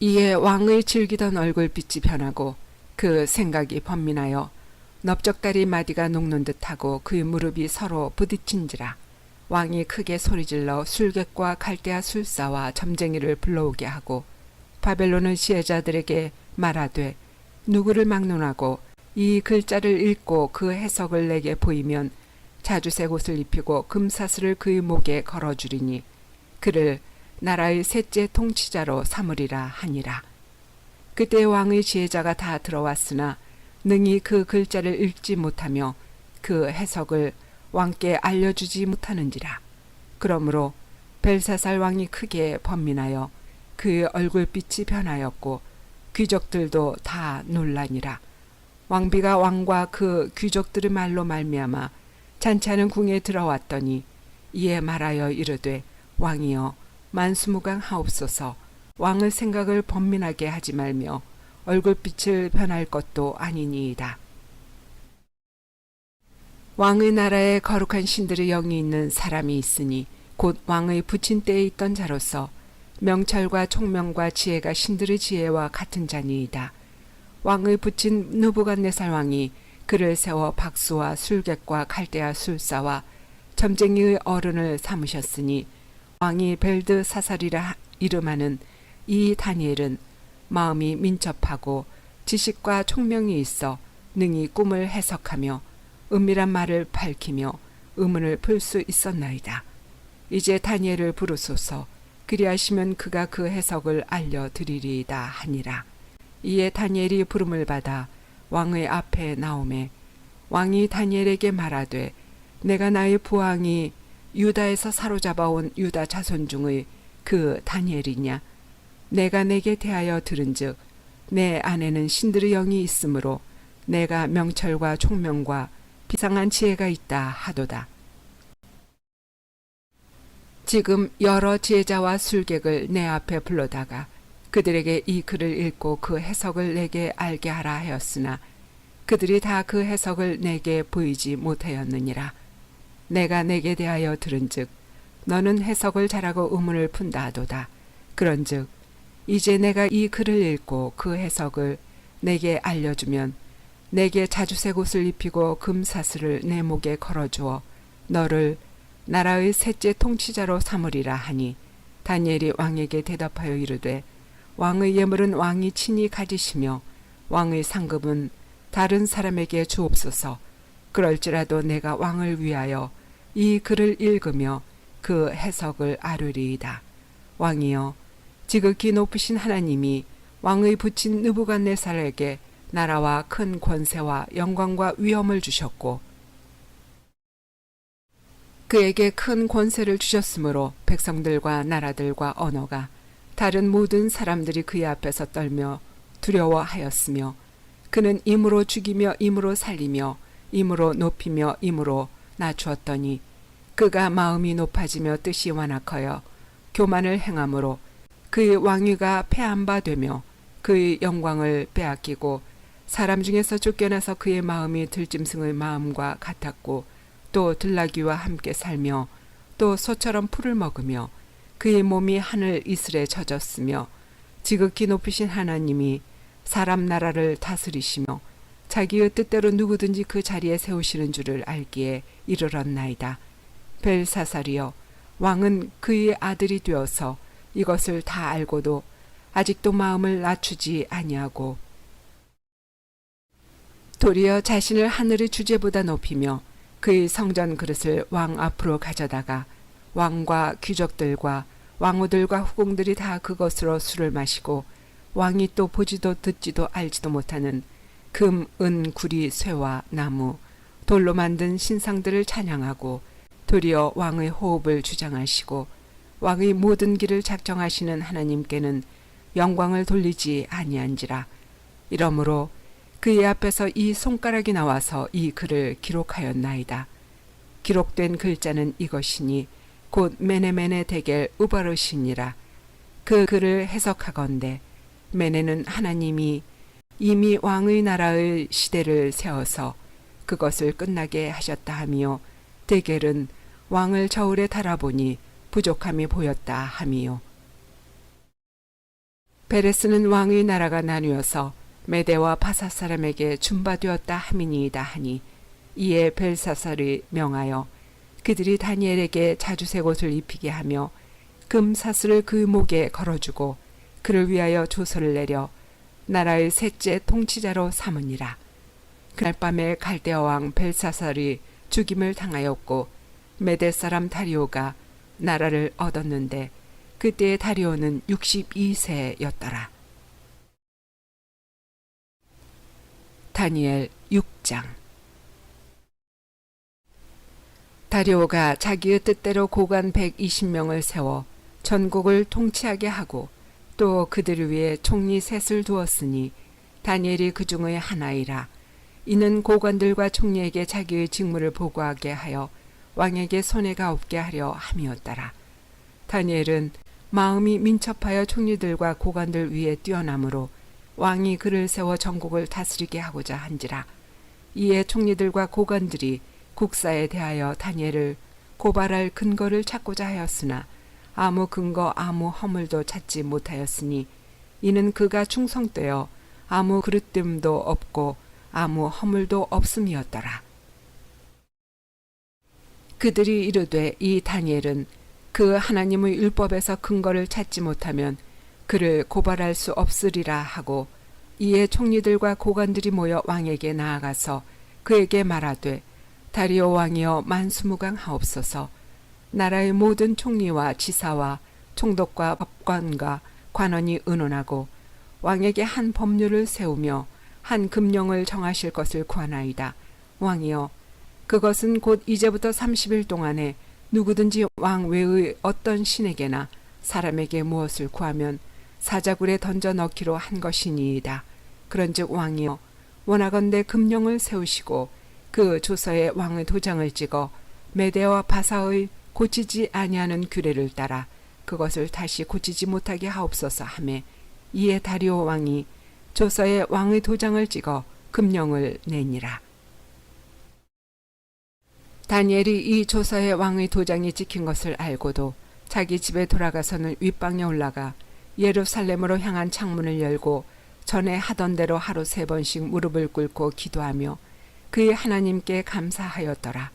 이에 왕의 즐기던 얼굴빛이 변하고 그 생각이 번민하여 넓적다리 마디가 녹는 듯하고 그의 무릎이 서로 부딪힌지라. 왕이 크게 소리질러 술객과 갈대아 술사와 점쟁이를 불러오게 하고 바벨론의 지혜자들에게 말하되 누구를 막론하고 이 글자를 읽고 그 해석을 내게 보이면 자주색 옷을 입히고 금사슬을 그의 목에 걸어주리니 그를 나라의 셋째 통치자로 삼으리라 하니라. 그때 왕의 지혜자가 다 들어왔으나 능히 그 글자를 읽지 못하며 그 해석을 왕께 알려주지 못하는지라. 그러므로 벨사살 왕이 크게 번민하여 그의 얼굴빛이 변하였고 귀족들도 다 놀라니라. 왕비가 왕과 그 귀족들의 말로 말미암아 잔치하는 궁에 들어왔더니 이에 말하여 이르되 왕이여 만수무강하옵소서. 왕의 생각을 번민하게 하지 말며 얼굴빛을 변할 것도 아니니이다. 왕의 나라에 거룩한 신들의 영이 있는 사람이 있으니 곧 왕의 부친 때에 있던 자로서 명철과 총명과 지혜가 신들의 지혜와 같은 자니이다. 왕의 부친 느부갓네살 왕이 그를 세워 박수와 술객과 갈대아 술사와 점쟁이의 어른을 삼으셨으니 왕이 벨드사살이라 이름하는 이 다니엘은 마음이 민첩하고 지식과 총명이 있어 능히 꿈을 해석하며 은밀한 말을 밝히며 의문을 풀 수 있었나이다. 이제 다니엘을 부르소서. 그리하시면 그가 그 해석을 알려드리리이다 하니라. 이에 다니엘이 부름을 받아 왕의 앞에 나오매 왕이 다니엘에게 말하되 내가 나의 부왕이 유다에서 사로잡아온 유다 자손 중의 그 다니엘이냐. 내가 내게 대하여 들은즉 내 안에는 신들의 영이 있으므로 내가 명철과 총명과 비상한 지혜가 있다 하도다. 지금 여러 지혜자와 술객을 내 앞에 불러다가 그들에게 이 글을 읽고 그 해석을 내게 알게 하라 하였으나 그들이 다 그 해석을 내게 보이지 못하였느니라. 내가 내게 대하여 들은즉 너는 해석을 잘하고 의문을 푼다 하도다. 그런즉 이제 내가 이 글을 읽고 그 해석을 내게 알려주면 내게 자주색 옷을 입히고 금사슬을 내 목에 걸어주어 너를 나라의 셋째 통치자로 삼으리라 하니 다니엘이 왕에게 대답하여 이르되 왕의 예물은 왕이 친히 가지시며 왕의 상급은 다른 사람에게 주옵소서. 그럴지라도 내가 왕을 위하여 이 글을 읽으며 그 해석을 아뢰리이다. 왕이여 지극히 높으신 하나님이 왕의 부친 느부갓네살에게 나라와 큰 권세와 영광과 위엄을 주셨고 그에게 큰 권세를 주셨으므로 백성들과 나라들과 언어가 다른 모든 사람들이 그의 앞에서 떨며 두려워하였으며 그는 임으로 죽이며 임으로 살리며 임으로 높이며 임으로 낮추었더니 그가 마음이 높아지며 뜻이 완악하여 교만을 행함으로 그의 왕위가 패한 바 되며 그의 영광을 빼앗기고 사람 중에서 쫓겨나서 그의 마음이 들짐승의 마음과 같았고 또 들나귀와 함께 살며 또 소처럼 풀을 먹으며 그의 몸이 하늘 이슬에 젖었으며 지극히 높으신 하나님이 사람 나라를 다스리시며 자기의 뜻대로 누구든지 그 자리에 세우시는 줄을 알기에 이르렀나이다. 벨사살이여 왕은 그의 아들이 되어서 이것을 다 알고도 아직도 마음을 낮추지 아니하고 도리어 자신을 하늘의 주제보다 높이며 그의 성전 그릇을 왕 앞으로 가져다가 왕과 귀족들과 왕후들과 후궁들이 다 그것으로 술을 마시고 왕이 또 보지도 듣지도 알지도 못하는 금, 은, 구리, 쇠와 나무, 돌로 만든 신상들을 찬양하고 도리어 왕의 호흡을 주장하시고 왕의 모든 길을 작정하시는 하나님께는 영광을 돌리지 아니한지라. 이러므로 그의 앞에서 이 손가락이 나와서 이 글을 기록하였나이다. 기록된 글자는 이것이니 곧 메네메네 데겔 우바르시니라. 그 글을 해석하건대 메네는 하나님이 이미 왕의 나라의 시대를 세워서 그것을 끝나게 하셨다 하며 데겔은 왕을 저울에 달아보니 부족함이 보였다 함이요. 베레스는 왕의 나라가 나뉘어서 메대와 바사 사람에게 준바되었다 함이니이다 하니 이에 벨사살이 명하여 그들이 다니엘에게 자주색 옷을 입히게 하며 금사슬을 그 목에 걸어주고 그를 위하여 조서를 내려 나라의 셋째 통치자로 삼으니라. 그날 밤에 갈대아 왕 벨사살이 죽임을 당하였고 메대 사람 다리오가 나라를 얻었는데 그때의 다리오는 62세였더라. 다니엘 6장. 다리오가 자기의 뜻대로 고관 120명을 세워 전국을 통치하게 하고 또 그들을 위해 총리 셋을 두었으니 다니엘이 그 중의 하나이라. 이는 고관들과 총리에게 자기의 직무를 보고하게 하여 왕에게 손해가 없게 하려 함이었더라. 다니엘은 마음이 민첩하여 총리들과 고관들 위에 뛰어나므로 왕이 그를 세워 전국을 다스리게 하고자 한지라. 이에 총리들과 고관들이 국사에 대하여 다니엘을 고발할 근거를 찾고자 하였으나 아무 근거 아무 허물도 찾지 못하였으니 이는 그가 충성되어 아무 그릇됨도 없고 아무 허물도 없음이었더라. 그들이 이르되 이 다니엘은 그 하나님의 율법에서 근거를 찾지 못하면 그를 고발할 수 없으리라 하고 이에 총리들과 고관들이 모여 왕에게 나아가서 그에게 말하되 다리오 왕이여 만수무강하옵소서. 나라의 모든 총리와 지사와 총독과 법관과 관원이 의논하고 왕에게 한 법률을 세우며 한 금령을 정하실 것을 구하나이다. 왕이여 그것은 곧 이제부터 30일 동안에 누구든지 왕 외의 어떤 신에게나 사람에게 무엇을 구하면 사자굴에 던져 넣기로 한 것이니이다. 그런즉 왕이여 원하건대 금령을 세우시고 그 조서에 왕의 도장을 찍어 메대와 바사의 고치지 아니하는 규례를 따라 그것을 다시 고치지 못하게 하옵소서 하매 이에 다리오 왕이 조서에 왕의 도장을 찍어 금령을 내니라. 다니엘이 이 조서에 왕의 도장이 찍힌 것을 알고도 자기 집에 돌아가서는 윗방에 올라가 예루살렘으로 향한 창문을 열고 전에 하던 대로 하루 3번씩 무릎을 꿇고 기도하며 그의 하나님께 감사하였더라.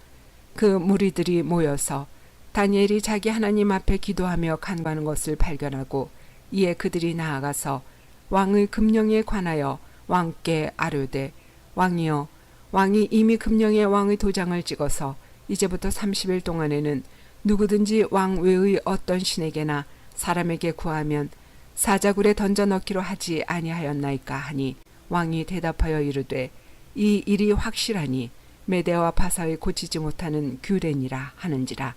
그 무리들이 모여서 다니엘이 자기 하나님 앞에 기도하며 간구하는 것을 발견하고 이에 그들이 나아가서 왕의 금령에 관하여 왕께 아뢰되 왕이여 왕이 이미 금령에 왕의 도장을 찍어서 이제부터 30일 동안에는 누구든지 왕 외의 어떤 신에게나 사람에게 구하면 사자굴에 던져 넣기로 하지 아니하였나이까 하니 왕이 대답하여 이르되 이 일이 확실하니 메대와 바사의 고치지 못하는 규례니라 하는지라.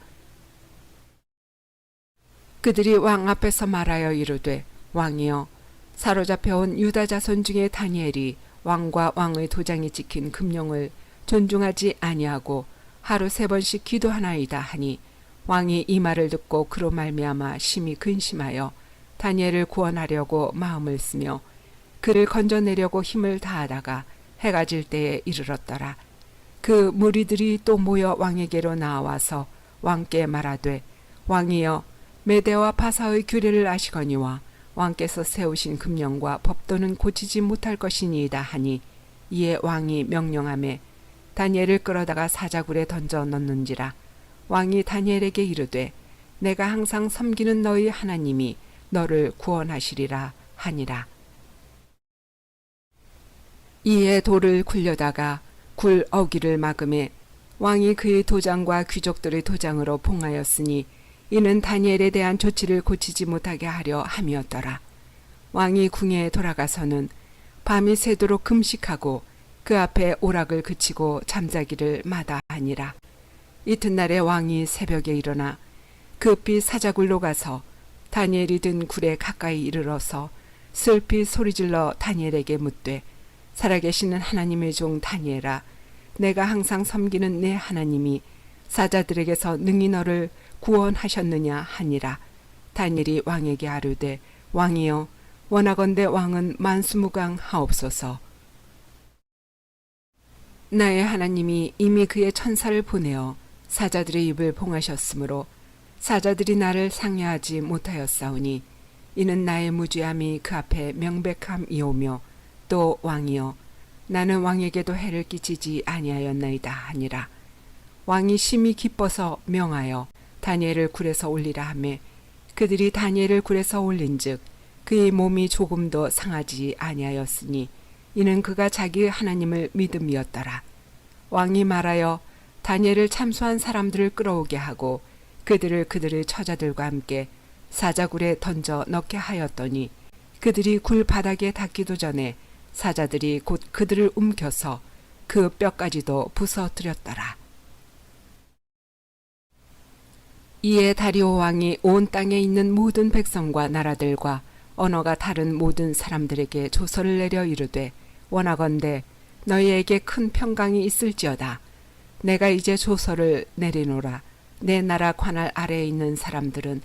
그들이 왕 앞에서 말하여 이르되 왕이여 사로잡혀온 유다 자손 중에 다니엘이 왕과 왕의 도장이 찍힌 금령을 존중하지 아니하고 하루 3번씩 기도하나이다 하니 왕이 이 말을 듣고 그로 말미암아 심히 근심하여 다니엘을 구원하려고 마음을 쓰며 그를 건져내려고 힘을 다하다가 해가 질 때에 이르렀더라. 그 무리들이 또 모여 왕에게로 나와서 왕께 말하되 왕이여 메대와 바사의 규례를 아시거니와 왕께서 세우신 금령과 법도는 고치지 못할 것이니이다 하니 이에 왕이 명령하매 다니엘을 끌어다가 사자굴에 던져 넣는지라. 왕이 다니엘에게 이르되 내가 항상 섬기는 너희 하나님이 너를 구원하시리라 하니라. 이에 돌을 굴려다가 굴 어귀를 막음에 왕이 그의 도장과 귀족들의 도장으로 봉하였으니 이는 다니엘에 대한 조치를 고치지 못하게 하려 함이었더라. 왕이 궁에 돌아가서는 밤이 새도록 금식하고 그 앞에 오락을 그치고 잠자기를 마다하니라. 이튿날에 왕이 새벽에 일어나 급히 사자굴로 가서 다니엘이 든 굴에 가까이 이르러서 슬피 소리질러 다니엘에게 묻되 살아계시는 하나님의 종 다니엘아 내가 항상 섬기는 내 하나님이 사자들에게서 능히 너를 구원하셨느냐 하니라. 다니엘이 왕에게 아뢰되 왕이여 원하건대 왕은 만수무강하옵소서. 나의 하나님이 이미 그의 천사를 보내어 사자들의 입을 봉하셨으므로 사자들이 나를 상해하지 못하였사오니 이는 나의 무죄함이 그 앞에 명백함이오며 또 왕이여 나는 왕에게도 해를 끼치지 아니하였나이다 하니라. 왕이 심히 기뻐서 명하여 다니엘을 굴에서 올리라 하매 그들이 다니엘을 굴에서 올린즉 그의 몸이 조금도 상하지 아니하였으니 이는 그가 자기의 하나님을 믿음이었더라. 왕이 말하여 다니엘을 참수한 사람들을 끌어오게 하고 그들의 처자들과 함께 사자굴에 던져 넣게 하였더니 그들이 굴 바닥에 닿기도 전에 사자들이 곧 그들을 움켜서 그 뼈까지도 부서뜨렸더라. 이에 다리오 왕이 온 땅에 있는 모든 백성과 나라들과 언어가 다른 모든 사람들에게 조서를 내려 이르되 원하건대 너희에게 큰 평강이 있을지어다. 내가 이제 조서를 내리노라. 내 나라 관할 아래에 있는 사람들은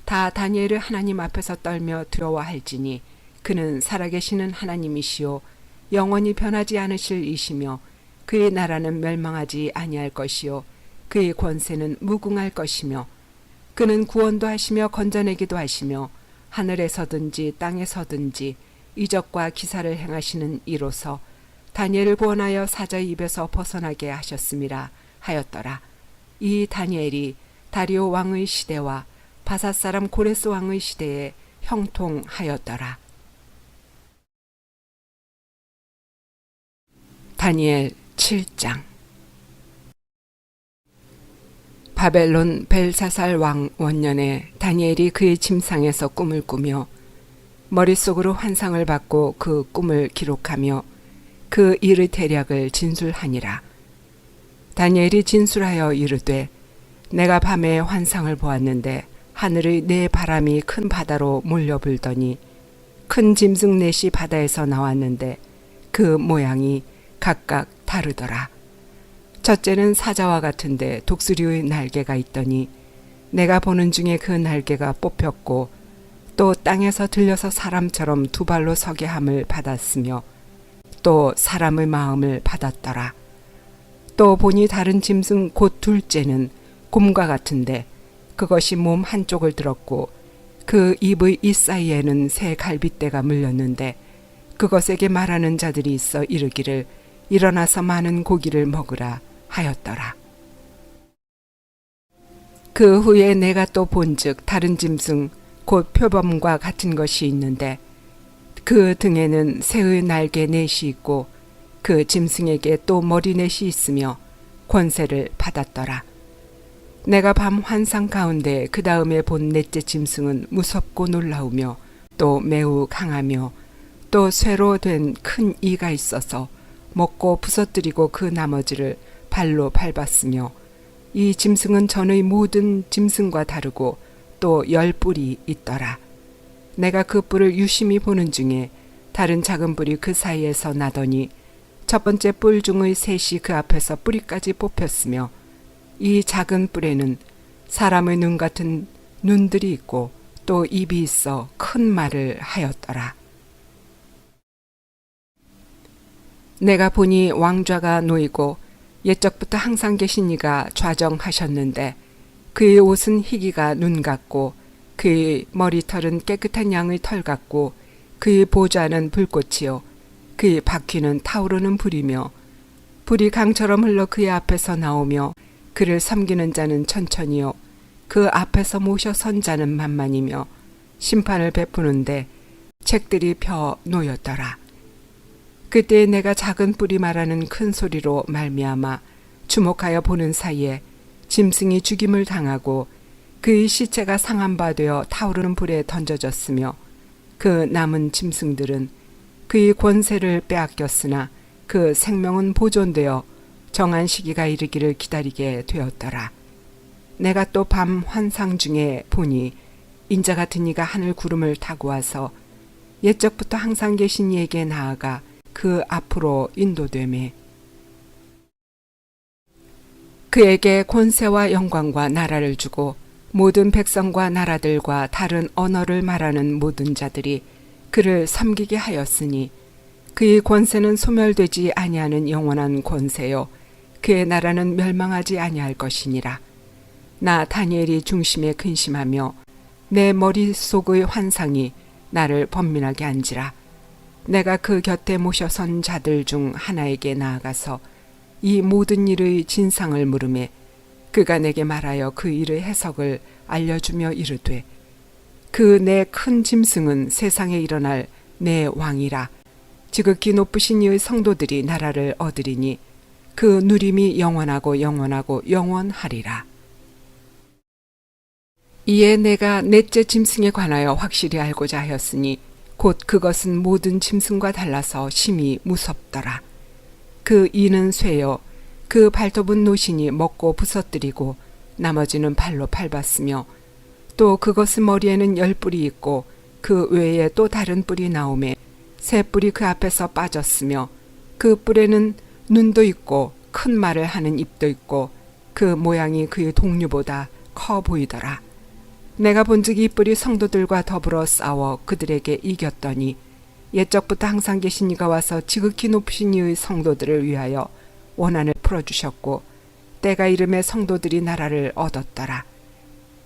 다 다니엘을 하나님 앞에서 떨며 두려워할지니 그는 살아계시는 하나님이시요 영원히 변하지 않으실 이시며 그의 나라는 멸망하지 아니할 것이요 그의 권세는 무궁할 것이며 그는 구원도 하시며 건져내기도 하시며 하늘에서든지 땅에서든지 이적과 기사를 행하시는 이로서 다니엘을 구원하여 사자의 입에서 벗어나게 하셨음이라 하였더라. 이 다니엘이 다리오 왕의 시대와 바사 사람 고레스 왕의 시대에 형통하였더라. 다니엘 7장. 바벨론 벨사살 왕 원년에 다니엘이 그의 침상에서 꿈을 꾸며 머릿속으로 환상을 받고 그 꿈을 기록하며 그 일의 대략을 진술하니라. 다니엘이 진술하여 이르되 내가 밤에 환상을 보았는데 하늘의 네 바람이 큰 바다로 몰려불더니 큰 짐승 넷이 바다에서 나왔는데 그 모양이 각각 다르더라. 첫째는 사자와 같은데 독수리의 날개가 있더니 내가 보는 중에 그 날개가 뽑혔고 또 땅에서 들려서 사람처럼 두 발로 서게 함을 받았으며 또 사람의 마음을 받았더라. 또 보니 다른 짐승 곧 둘째는 곰과 같은데 그것이 몸 한쪽을 들었고 그 입의 이 사이에는 새 갈빗대가 물렸는데 그것에게 말하는 자들이 있어 이르기를 일어나서 많은 고기를 먹으라 하였더라. 그 후에 내가 또 본즉 다른 짐승 곧 표범과 같은 것이 있는데 그 등에는 새의 날개 넷이 있고 그 짐승에게 또 머리 넷이 있으며 권세를 받았더라. 내가 밤 환상 가운데 그 다음에 본 넷째 짐승은 무섭고 놀라우며 또 매우 강하며 또 쇠로 된 큰 이가 있어서 먹고 부서뜨리고 그 나머지를 발로 밟았으며 이 짐승은 전의 모든 짐승과 다르고 또 10뿔이 있더라. 내가 그 뿔을 유심히 보는 중에 다른 작은 뿔이 그 사이에서 나더니 첫 번째 뿔 중의 셋이 그 앞에서 뿌리까지 뽑혔으며 이 작은 뿔에는 사람의 눈 같은 눈들이 있고 또 입이 있어 큰 말을 하였더라. 내가 보니 왕좌가 놓이고 옛적부터 항상 계신 이가 좌정하셨는데 그의 옷은 희기가 눈 같고 그의 머리털은 깨끗한 양의 털 같고 그의 보좌는 불꽃이요 그의 바퀴는 타오르는 불이며 불이 강처럼 흘러 그의 앞에서 나오며 그를 섬기는 자는 천천히요 그 앞에서 모셔 선 자는 만만이며 심판을 베푸는데 책들이 펴 놓였더라. 그때 내가 작은 뿔이 말하는 큰 소리로 말미암아 주목하여 보는 사이에 짐승이 죽임을 당하고 그의 시체가 상한 바 되어 타오르는 불에 던져졌으며 그 남은 짐승들은 그의 권세를 빼앗겼으나 그 생명은 보존되어 정한 시기가 이르기를 기다리게 되었더라. 내가 또 밤 환상 중에 보니 인자 같은 이가 하늘 구름을 타고 와서 옛적부터 항상 계신 이에게 나아가 그 앞으로 인도되매 그에게 권세와 영광과 나라를 주고 모든 백성과 나라들과 다른 언어를 말하는 모든 자들이 그를 섬기게 하였으니 그의 권세는 소멸되지 아니하는 영원한 권세요 그의 나라는 멸망하지 아니할 것이니라. 나 다니엘이 중심에 근심하며 내 머릿속의 환상이 나를 번민하게 한지라. 내가 그 곁에 모셔선 자들 중 하나에게 나아가서 이 모든 일의 진상을 물으매 그가 내게 말하여 그 일의 해석을 알려주며 이르되 그 내 큰 짐승은 세상에 일어날 내 왕이라 지극히 높으신 이의 성도들이 나라를 얻으리니 그 누림이 영원하고 영원하고 영원하리라. 이에 내가 넷째 짐승에 관하여 확실히 알고자 하였으니 곧 그것은 모든 짐승과 달라서 심히 무섭더라. 그 이는 쇠요 그 발톱은 노신이 먹고 부서뜨리고 나머지는 발로 밟았으며 또 그것은 머리에는 10뿔이 있고 그 외에 또 다른 뿔이 나오매 새 뿔이 그 앞에서 빠졌으며 그 뿔에는 눈도 있고 큰 말을 하는 입도 있고 그 모양이 그의 동류보다 커 보이더라. 내가 본즉 이 뿔이 성도들과 더불어 싸워 그들에게 이겼더니 옛적부터 항상 계신 이가 와서 지극히 높으신 이의 성도들을 위하여 원한을 풀어주셨고 때가 이름에 성도들이 나라를 얻었더라.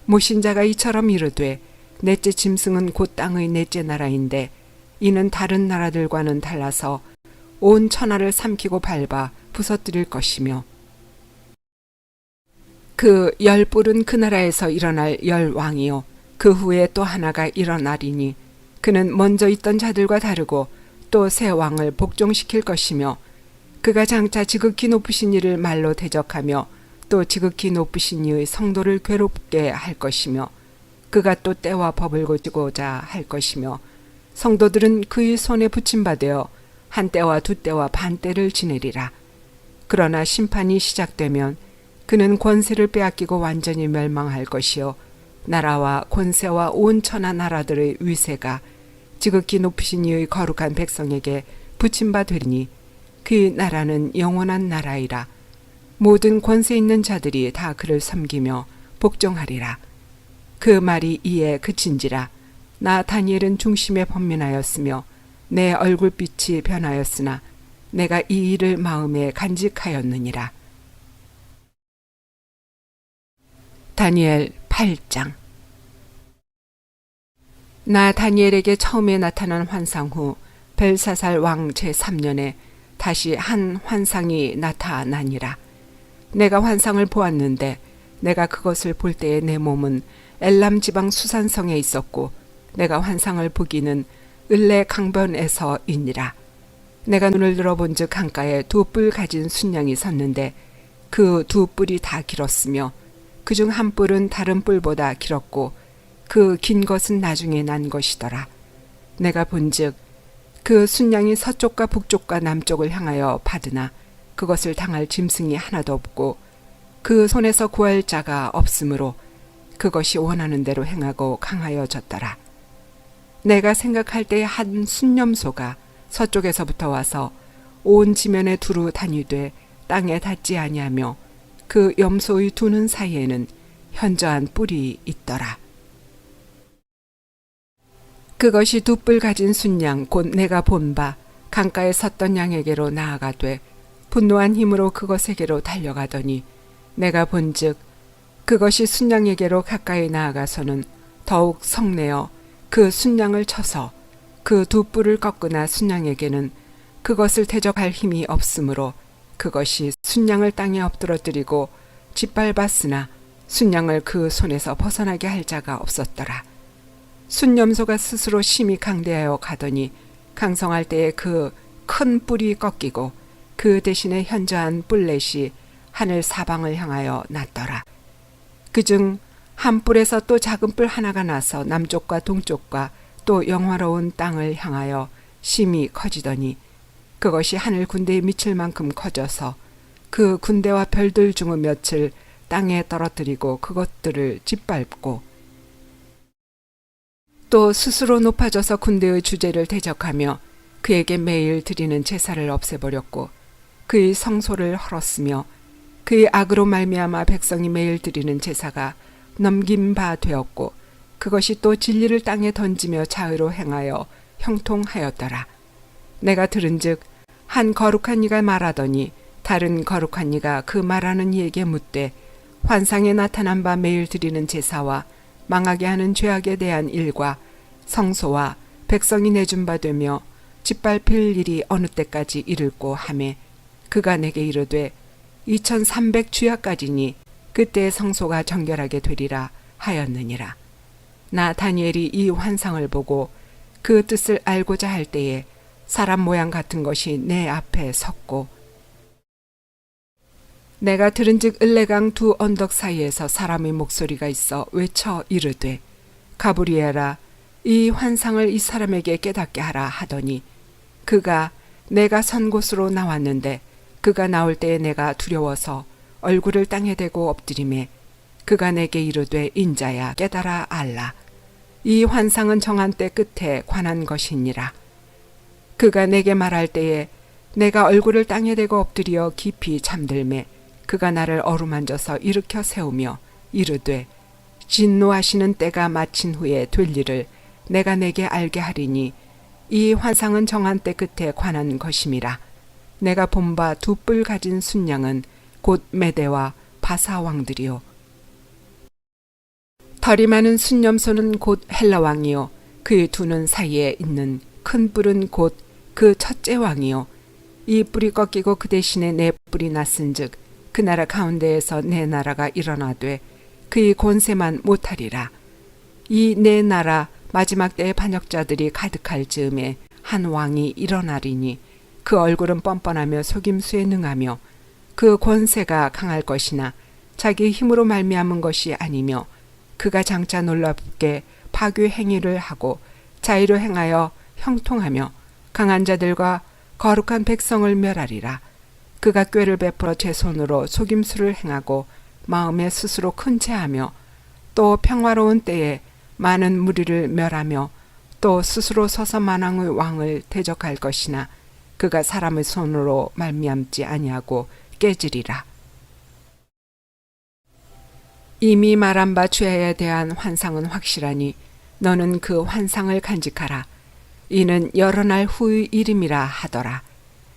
모신 자가 이처럼 이르되 넷째 짐승은 곧 땅의 넷째 나라인데 이는 다른 나라들과는 달라서 온 천하를 삼키고 밟아 부서뜨릴 것이며 그 10뿔은 그 나라에서 일어날 10왕이요 그 후에 또 하나가 일어나리니 그는 먼저 있던 자들과 다르고 또 새 왕을 복종시킬 것이며 그가 장차 지극히 높으신 이를 말로 대적하며 또 지극히 높으신 이의 성도를 괴롭게 할 것이며 그가 또 때와 법을 고치고자 할 것이며 성도들은 그의 손에 붙임받아 한 때와 두 때와 반 때를 지내리라. 그러나 심판이 시작되면 그는 권세를 빼앗기고 완전히 멸망할 것이요 나라와 권세와 온 천하 나라들의 위세가 지극히 높으신 이의 거룩한 백성에게 붙임바 되리니 그 나라는 영원한 나라이라. 모든 권세 있는 자들이 다 그를 섬기며 복종하리라. 그 말이 이에 그친지라. 나 다니엘은 중심에 번민하였으며 내 얼굴빛이 변하였으나 내가 이 일을 마음에 간직하였느니라. 다니엘 8장. 나 다니엘에게 처음에 나타난 환상 후 벨사살 왕 제3년에 다시 한 환상이 나타나니라. 내가 환상을 보았는데 내가 그것을 볼 때에 내 몸은 엘람 지방 수산성에 있었고 내가 환상을 보기는 을레 강변에서이니라. 내가 눈을 들어본즉 강가에 2뿔 가진 순양이 섰는데 그 2뿔이 다 길었으며 그중 한 뿔은 다른 뿔보다 길었고 그 긴 것은 나중에 난 것이더라. 내가 본즉 그 순양이 서쪽과 북쪽과 남쪽을 향하여 받으나 그것을 당할 짐승이 하나도 없고 그 손에서 구할 자가 없으므로 그것이 원하는 대로 행하고 강하여졌더라. 내가 생각할 때에 한 순념소가 서쪽에서부터 와서 온 지면에 두루 다니되 땅에 닿지 아니하며 그 염소의 두 눈 사이에는 현저한 뿔이 있더라. 그것이 2뿔 가진 순양 곧 내가 본 바 강가에 섰던 양에게로 나아가되 분노한 힘으로 그것에게로 달려가더니 내가 본즉 그것이 순양에게로 가까이 나아가서는 더욱 성내어 그 순양을 쳐서 그 2뿔을 꺾으나 순양에게는 그것을 대적할 힘이 없으므로 그것이 순양을 땅에 엎드러뜨리고 짓밟았으나 순양을 그 손에서 벗어나게 할 자가 없었더라. 순염소가 스스로 심히 강대하여 가더니 강성할 때에 그 큰 뿔이 꺾이고 그 대신에 현저한 뿔렛이 하늘 사방을 향하여 났더라. 그중 한 뿔에서 또 작은 뿔 하나가 나서 남쪽과 동쪽과 또 영화로운 땅을 향하여 심히 커지더니 그것이 하늘 군대에 미칠 만큼 커져서 그 군대와 별들 중의 몇을 땅에 떨어뜨리고 그것들을 짓밟고 또 스스로 높아져서 군대의 주제를 대적하며 그에게 매일 드리는 제사를 없애버렸고 그의 성소를 헐었으며 그의 악으로 말미암아 백성이 매일 드리는 제사가 넘긴 바 되었고 그것이 또 진리를 땅에 던지며 자의로 행하여 형통하였더라. 내가 들은즉 한 거룩한 이가 말하더니 다른 거룩한 이가 그 말하는 이에게 묻되 환상에 나타난 바 매일 드리는 제사와 망하게 하는 죄악에 대한 일과 성소와 백성이 내준 바 되며 짓밟힐 일이 어느 때까지 이를꼬 하매 그가 내게 이르되 2300 주야까지니 그때의 성소가 정결하게 되리라 하였느니라. 나 다니엘이 이 환상을 보고 그 뜻을 알고자 할 때에 사람 모양 같은 것이 내 앞에 섰고 내가 들은즉 을레강 두 언덕 사이에서 사람의 목소리가 있어 외쳐 이르되 가브리엘아 이 환상을 이 사람에게 깨닫게 하라 하더니 그가 내가 선 곳으로 나왔는데 그가 나올 때에 내가 두려워서 얼굴을 땅에 대고 엎드리매 그가 내게 이르되 인자야 깨달아 알라. 이 환상은 정한 때 끝에 관한 것이니라. 그가 내게 말할 때에 내가 얼굴을 땅에 대고 엎드려 깊이 잠들매 그가 나를 어루만져서 일으켜 세우며 이르되 진노하시는 때가 마친 후에 될 일을 내가 내게 알게 하리니 이 환상은 정한 때 끝에 관한 것임이라. 내가 본 바 두 뿔 가진 순양은 곧 메대와 바사 왕들이요 털이 많은 순념소는 곧 헬라 왕이요 그의 두 눈 사이에 있는 큰 뿔은 곧 그 첫째 왕이요 이 뿔이 꺾이고 그 대신에 네 뿔이 났은즉 그 나라 가운데에서 네 나라가 일어나되 그의 권세만 못하리라. 이 네 나라 마지막 때의 반역자들이 가득할 즈음에 한 왕이 일어나리니 그 얼굴은 뻔뻔하며 속임수에 능하며 그 권세가 강할 것이나 자기 힘으로 말미암은 것이 아니며 그가 장차 놀랍게 파괴 행위를 하고 자의로 행하여 형통하며 강한 자들과 거룩한 백성을 멸하리라. 그가 꾀를 베풀어 제 손으로 속임수를 행하고 마음에 스스로 큰 채하며 또 평화로운 때에 많은 무리를 멸하며 또 스스로 서서 만왕의 왕을 대적할 것이나 그가 사람의 손으로 말미암지 아니하고 깨지리라. 이미 말한 바 죄에 대한 환상은 확실하니 너는 그 환상을 간직하라. 이는 여러 날 후의 일임이라 하더라.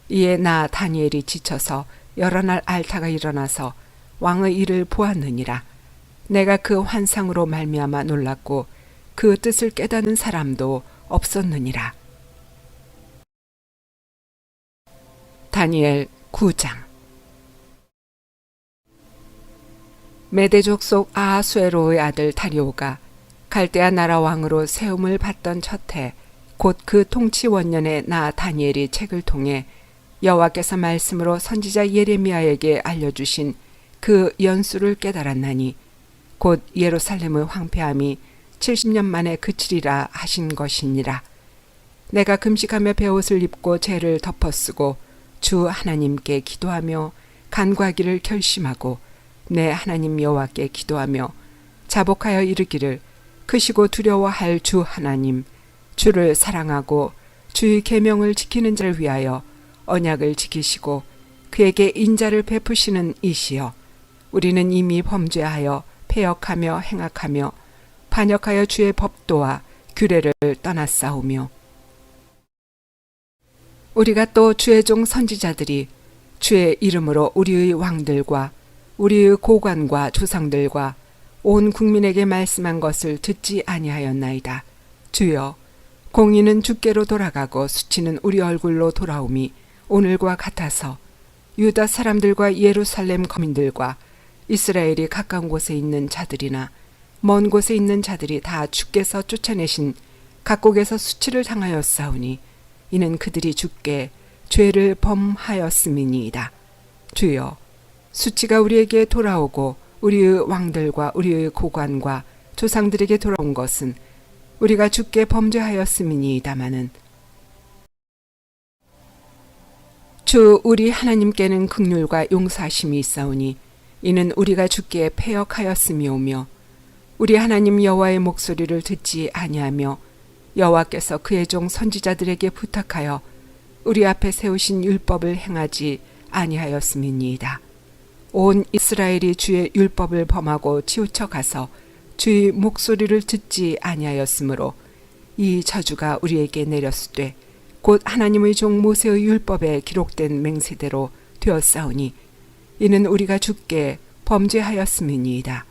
이에 나 다니엘이 지쳐서 여러 날 알타가 일어나서 왕의 일을 보았느니라. 내가 그 환상으로 말미암아 놀랐고 그 뜻을 깨닫는 사람도 없었느니라. 다니엘 9장. 메대족 속 아하수에로의 아들 다리오가 갈대아 나라 왕으로 세움을 받던 첫해 곧 그 통치 원년에 나 다니엘이 책을 통해 여호와께서 말씀으로 선지자 예레미야에게 알려주신 그 연수를 깨달았나니 곧 예루살렘의 황폐함이 70년 만에 그치리라 하신 것이니라. 내가 금식하며 베옷을 입고 죄를 덮어쓰고 주 하나님께 기도하며 간구하기를 결심하고 내 하나님 여호와께 기도하며 자복하여 이르기를 크시고 두려워할 주 하나님 주를 사랑하고 주의 계명을 지키는 자를 위하여 언약을 지키시고 그에게 인자를 베푸시는 이시여 우리는 이미 범죄하여 패역하며 행악하며 반역하여 주의 법도와 규례를 떠났사오며 우리가 또 주의 종 선지자들이 주의 이름으로 우리의 왕들과 우리의 고관과 조상들과 온 국민에게 말씀한 것을 듣지 아니하였나이다. 주여 공의는 주께로 돌아가고 수치는 우리 얼굴로 돌아옴이 오늘과 같아서 유다 사람들과 예루살렘 거민들과 이스라엘이 가까운 곳에 있는 자들이나 먼 곳에 있는 자들이 다 주께서 쫓아내신 각국에서 수치를 당하였사오니 이는 그들이 주께 죄를 범하였음이니이다. 주여 수치가 우리에게 돌아오고 우리의 왕들과 우리의 고관과 조상들에게 돌아온 것은 우리가 주께 범죄하였음이니이다마는 주 우리 하나님께는 긍휼과 용서하심이 있사오니 이는 우리가 주께 패역하였음이오며 우리 하나님 여호와의 목소리를 듣지 아니하며 여호와께서 그의 종 선지자들에게 부탁하여 우리 앞에 세우신 율법을 행하지 아니하였음이니이다. 온 이스라엘이 주의 율법을 범하고 치우쳐 가서 주의 목소리를 듣지 아니하였으므로 이 저주가 우리에게 내렸으되 곧 하나님의 종 모세의 율법에 기록된 맹세대로 되었사오니 이는 우리가 주께 범죄하였음이니이다.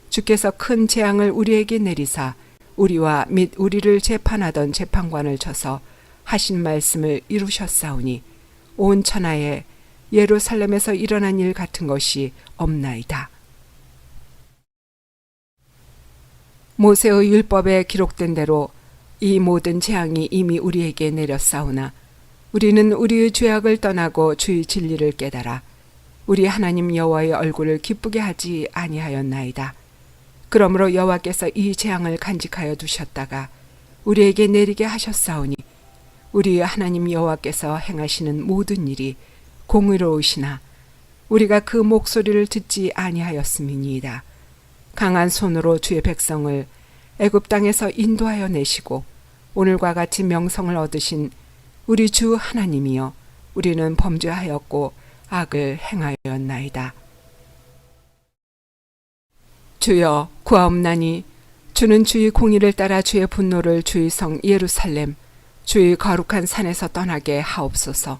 주께서 큰 재앙을 우리에게 내리사 우리와 및 우리를 재판하던 재판관을 쳐서 하신 말씀을 이루셨사오니 온 천하에 예루살렘에서 일어난 일 같은 것이 없나이다. 모세의 율법에 기록된 대로 이 모든 재앙이 이미 우리에게 내렸사오나 우리는 우리의 죄악을 떠나고 주의 진리를 깨달아 우리 하나님 여호와의 얼굴을 기쁘게 하지 아니하였나이다. 그러므로 여호와께서 이 재앙을 간직하여 두셨다가 우리에게 내리게 하셨사오니 우리 하나님 여호와께서 행하시는 모든 일이 공의로우시나 우리가 그 목소리를 듣지 아니하였음이니이다. 강한 손으로 주의 백성을 애굽 땅에서 인도하여 내시고 오늘과 같이 명성을 얻으신 우리 주 하나님이여 우리는 범죄하였고 악을 행하였나이다. 주여 구하옵나니 주는 주의 공의를 따라 주의 분노를 주의 성 예루살렘 주의 거룩한 산에서 떠나게 하옵소서.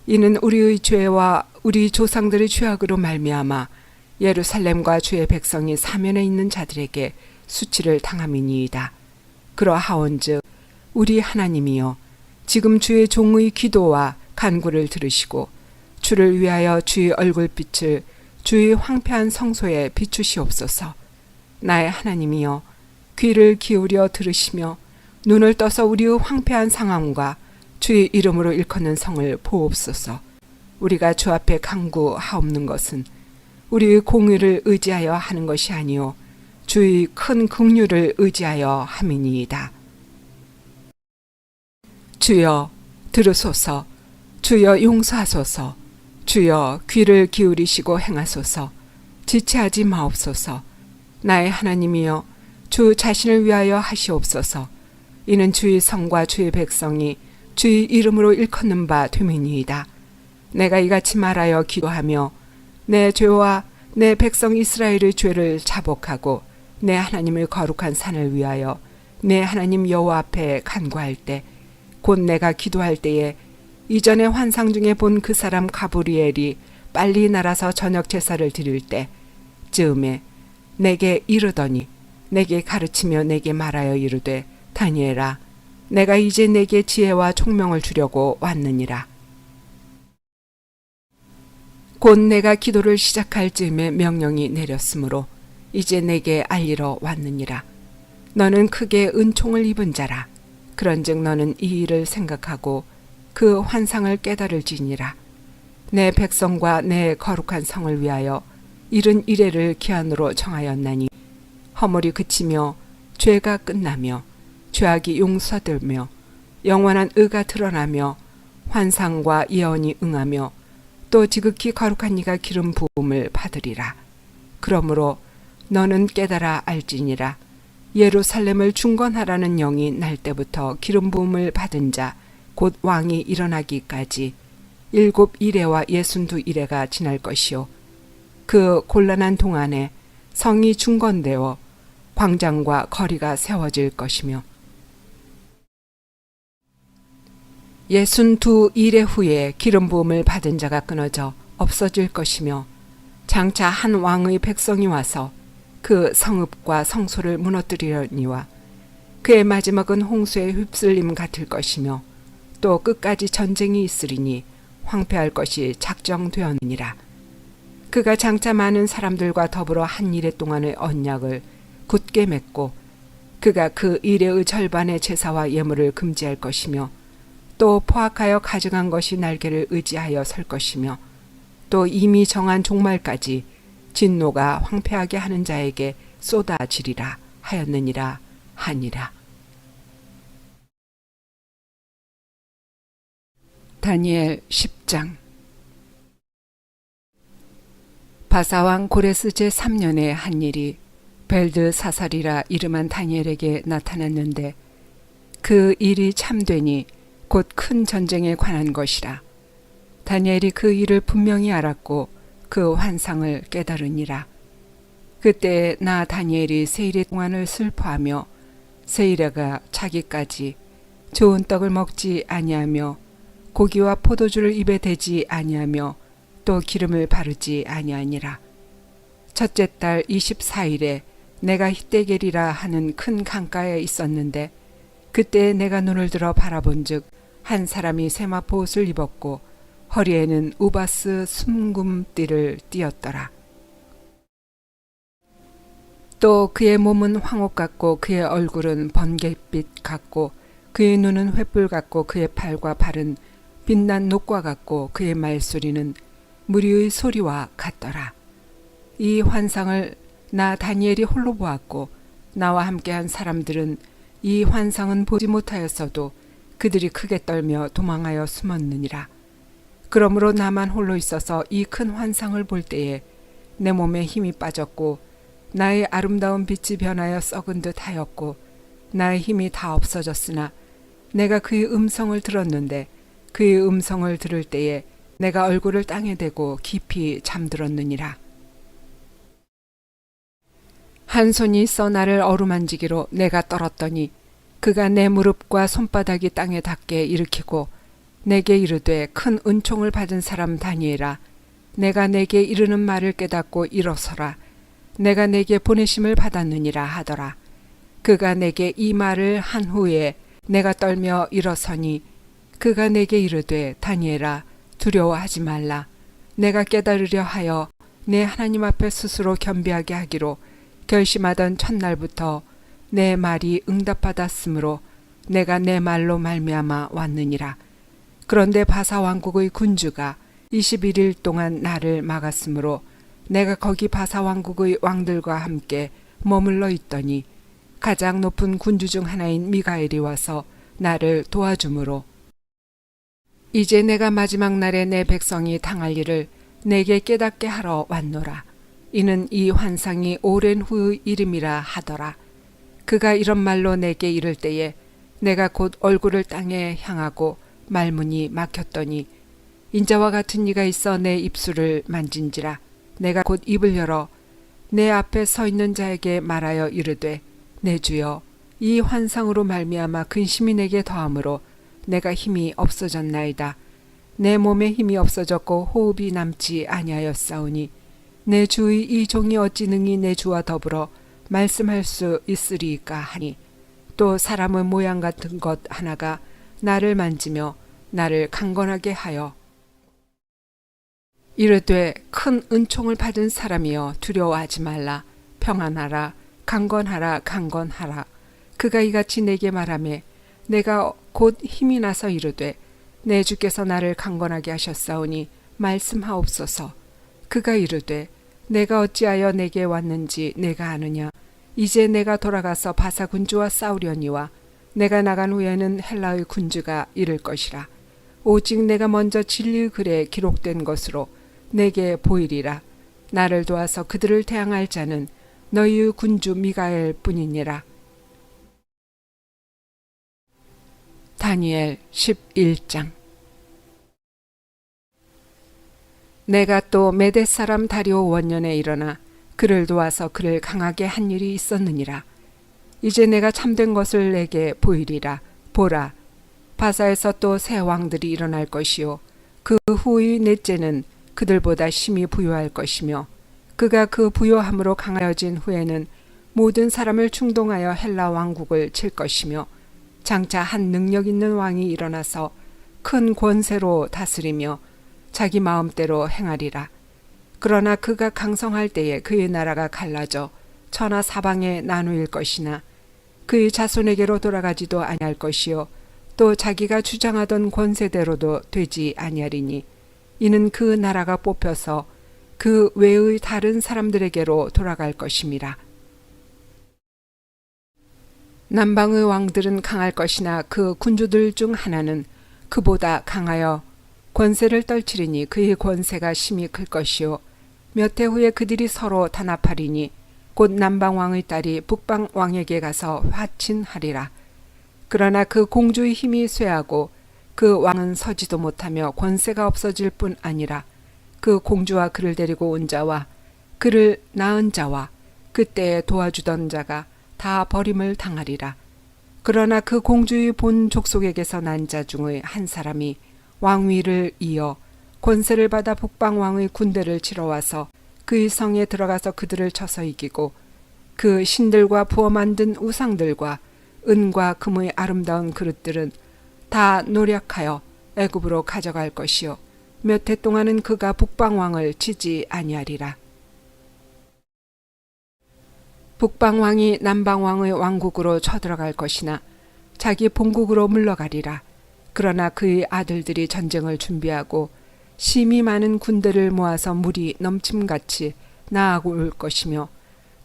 이는 우리의 죄와 우리 조상들의 죄악으로 말미암아 예루살렘과 주의 백성이 사면에 있는 자들에게 수치를 당함이니이다. 그러하온즉 우리 하나님이여 지금 주의 종의 기도와 간구를 들으시고 주를 위하여 주의 얼굴빛을 주의 황폐한 성소에 비추시옵소서. 나의 하나님이여 귀를 기울여 들으시며 눈을 떠서 우리의 황폐한 상황과 주의 이름으로 일컫는 성을 보옵소서. 우리가 주 앞에 간구하옵는 것은 우리의 공의를 의지하여 하는 것이 아니요 주의 큰 긍휼을 의지하여 함이니이다. 주여 들으소서. 주여 용서하소서. 주여 귀를 기울이시고 행하소서. 지체하지 마옵소서. 나의 하나님이여 주 자신을 위하여 하시옵소서. 이는 주의 성과 주의 백성이 주의 이름으로 일컫는 바 됨이니이다. 내가 이같이 말하여 기도하며 내 죄와 내 백성 이스라엘의 죄를 자복하고 내 하나님의 거룩한 산을 위하여 내 하나님 여호와 앞에 간구할 때 곧 내가 기도할 때에 이전에 환상 중에 본 그 사람 가브리엘이 빨리 날아서 저녁 제사를 드릴 때 즈음에 내게 이르더니 내게 가르치며 내게 말하여 이르되 다니엘아 내가 이제 내게 지혜와 총명을 주려고 왔느니라. 곧 내가 기도를 시작할 즈음에 명령이 내렸으므로 이제 내게 알리러 왔느니라. 너는 크게 은총을 입은 자라. 그런즉 너는 이 일을 생각하고 그 환상을 깨달을지니라. 내 백성과 내 거룩한 성을 위하여 이른 이래를 기한으로 정하였나니 허물이 그치며 죄가 끝나며 죄악이 용서되며 영원한 의가 드러나며 환상과 예언이 응하며 또 지극히 거룩한 이가 기름 부음을 받으리라. 그러므로 너는 깨달아 알지니라. 예루살렘을 중건하라는 영이 날 때부터 기름 부음을 받은 자 곧 왕이 일어나기까지 7 이레와 62 이레가 지날 것이요 그 곤란한 동안에 성이 중건되어 광장과 거리가 세워질 것이며 62 이레 후에 기름 부음을 받은 자가 끊어져 없어질 것이며 장차 한 왕의 백성이 와서 그 성읍과 성소를 무너뜨리려니와 그의 마지막은 홍수의 휩쓸림 같을 것이며 또 끝까지 전쟁이 있으리니 황폐할 것이 작정되었느니라. 그가 장차 많은 사람들과 더불어 한 이레 동안의 언약을 굳게 맺고 그가 그 이레의 절반의 제사와 예물을 금지할 것이며 또 포악하여 가져간 것이 날개를 의지하여 설 것이며 또 이미 정한 종말까지 진노가 황폐하게 하는 자에게 쏟아지리라 하였느니라 하니라. 다니엘 10장. 바사왕 고레스 제3년에 한 일이 벨드사살이라 이름한 다니엘에게 나타났는데 그 일이 참되니 곧 큰 전쟁에 관한 것이라. 다니엘이 그 일을 분명히 알았고 그 환상을 깨달으니라. 그때 나 다니엘이 세 일의 동안을 슬퍼하며 세 일에가 차기까지 좋은 떡을 먹지 아니하며 고기와 포도주를 입에 대지 아니하며 또 기름을 바르지 아니하니라. 첫째 달 24일에 내가 히데겔이라 하는 큰 강가에 있었는데 그때 내가 눈을 들어 바라본즉 한 사람이 세마포옷을 입었고 허리에는 우바스 순금띠를 띠었더라. 또 그의 몸은 황옥 같고 그의 얼굴은 번갯빛 같고 그의 눈은 횃불 같고 그의 팔과 발은 빛난 녹과 같고 그의 말소리는 무리의 소리와 같더라. 이 환상을 나 다니엘이 홀로 보았고 나와 함께한 사람들은 이 환상은 보지 못하였어도 그들이 크게 떨며 도망하여 숨었느니라. 그러므로 나만 홀로 있어서 이 큰 환상을 볼 때에 내 몸에 힘이 빠졌고 나의 아름다운 빛이 변하여 썩은 듯 하였고 나의 힘이 다 없어졌으나 내가 그의 음성을 들었는데 그의 음성을 들을 때에 내가 얼굴을 땅에 대고 깊이 잠들었느니라. 한 손이 있어 나를 어루만지기로 내가 떨었더니 그가 내 무릎과 손바닥이 땅에 닿게 일으키고 내게 이르되 큰 은총을 받은 사람 다니엘아 내가 내게 이르는 말을 깨닫고 일어서라 내가 내게 보내심을 받았느니라 하더라. 그가 내게 이 말을 한 후에 내가 떨며 일어서니 그가 내게 이르되 다니엘아 두려워하지 말라 내가 깨달으려 하여 내 하나님 앞에 스스로 겸비하게 하기로 결심하던 첫날부터 내 말이 응답받았으므로 내가 내 말로 말미암아 왔느니라. 그런데 바사 왕국의 군주가 21일 동안 나를 막았으므로 내가 거기 바사 왕국의 왕들과 함께 머물러 있더니 가장 높은 군주 중 하나인 미가엘이 와서 나를 도와주므로 이제 내가 마지막 날에 내 백성이 당할 일을 내게 깨닫게 하러 왔노라. 이는 이 환상이 오랜 후의 이름이라 하더라. 그가 이런 말로 내게 이를 때에 내가 곧 얼굴을 땅에 향하고 말문이 막혔더니 인자와 같은 이가 있어 내 입술을 만진지라. 내가 곧 입을 열어 내 앞에 서 있는 자에게 말하여 이르되 내 주여 이 환상으로 말미암아 근심이 내게 더함으로 내가 힘이 없어졌나이다. 내 몸에 힘이 없어졌고 호흡이 남지 아니하였사오니 내 주의 이 종이 어찌 능히 내 주와 더불어 말씀할 수 있으리이까 하니 또 사람의 모양 같은 것 하나가 나를 만지며 나를 강건하게 하여 이르되 큰 은총을 받은 사람이여 두려워하지 말라 평안하라 강건하라 강건하라. 그가 이같이 내게 말하매 내가 곧 힘이 나서 이르되 내 주께서 나를 강건하게 하셨사오니 말씀하옵소서. 그가 이르되 내가 어찌하여 내게 왔는지 내가 아느냐. 이제 내가 돌아가서 바사 군주와 싸우려니와 내가 나간 후에는 헬라의 군주가 이를 것이라. 오직 내가 먼저 진리의 글에 기록된 것으로 내게 보이리라. 나를 도와서 그들을 대항할 자는 너희의 군주 미가엘 뿐이니라. 다니엘 11장. 내가 또 메대 사람 다리오 원년에 일어나 그를 도와서 그를 강하게 한 일이 있었느니라. 이제 내가 참된 것을 내게 보이리라. 보라, 바사에서 또 새 왕들이 일어날 것이요 그 후의 넷째는 그들보다 심히 부요할 것이며 그가 그 부요함으로 강하여진 후에는 모든 사람을 충동하여 헬라 왕국을 칠 것이며 장차 한 능력 있는 왕이 일어나서 큰 권세로 다스리며 자기 마음대로 행하리라. 그러나 그가 강성할 때에 그의 나라가 갈라져 천하 사방에 나누일 것이나 그의 자손에게로 돌아가지도 아니할 것이요 또 자기가 주장하던 권세대로도 되지 아니하리니 이는 그 나라가 뽑혀서 그 외의 다른 사람들에게로 돌아갈 것임이라. 남방의 왕들은 강할 것이나 그 군주들 중 하나는 그보다 강하여 권세를 떨치리니 그의 권세가 심히 클 것이요 몇 해 후에 그들이 서로 단합하리니 곧 남방왕의 딸이 북방왕에게 가서 화친하리라. 그러나 그 공주의 힘이 쇠하고 그 왕은 서지도 못하며 권세가 없어질 뿐 아니라 그 공주와 그를 데리고 온 자와 그를 낳은 자와 그때에 도와주던 자가 다 버림을 당하리라. 그러나 그 공주의 본 족속에게서 난 자 중의 한 사람이 왕위를 이어 권세를 받아 북방왕의 군대를 치러 와서 그의 성에 들어가서 그들을 쳐서 이기고 그 신들과 부어 만든 우상들과 은과 금의 아름다운 그릇들은 다 노력하여 애굽으로 가져갈 것이요 몇 해 동안은 그가 북방왕을 치지 아니하리라. 북방왕이 남방왕의 왕국으로 쳐들어갈 것이나 자기 본국으로 물러가리라. 그러나 그의 아들들이 전쟁을 준비하고 심히 많은 군대를 모아서 물이 넘침같이 나아고 올 것이며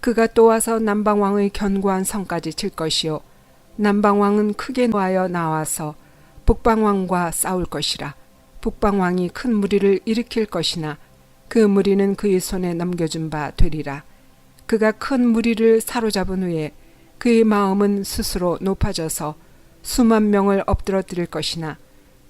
그가 또 와서 남방왕의 견고한 성까지 칠 것이요 남방왕은 크게 노하여 나와서 북방왕과 싸울 것이라. 북방왕이 큰 무리를 일으킬 것이나 그 무리는 그의 손에 넘겨준 바 되리라. 그가 큰 무리를 사로잡은 후에 그의 마음은 스스로 높아져서 수만 명을 엎드러뜨릴 것이나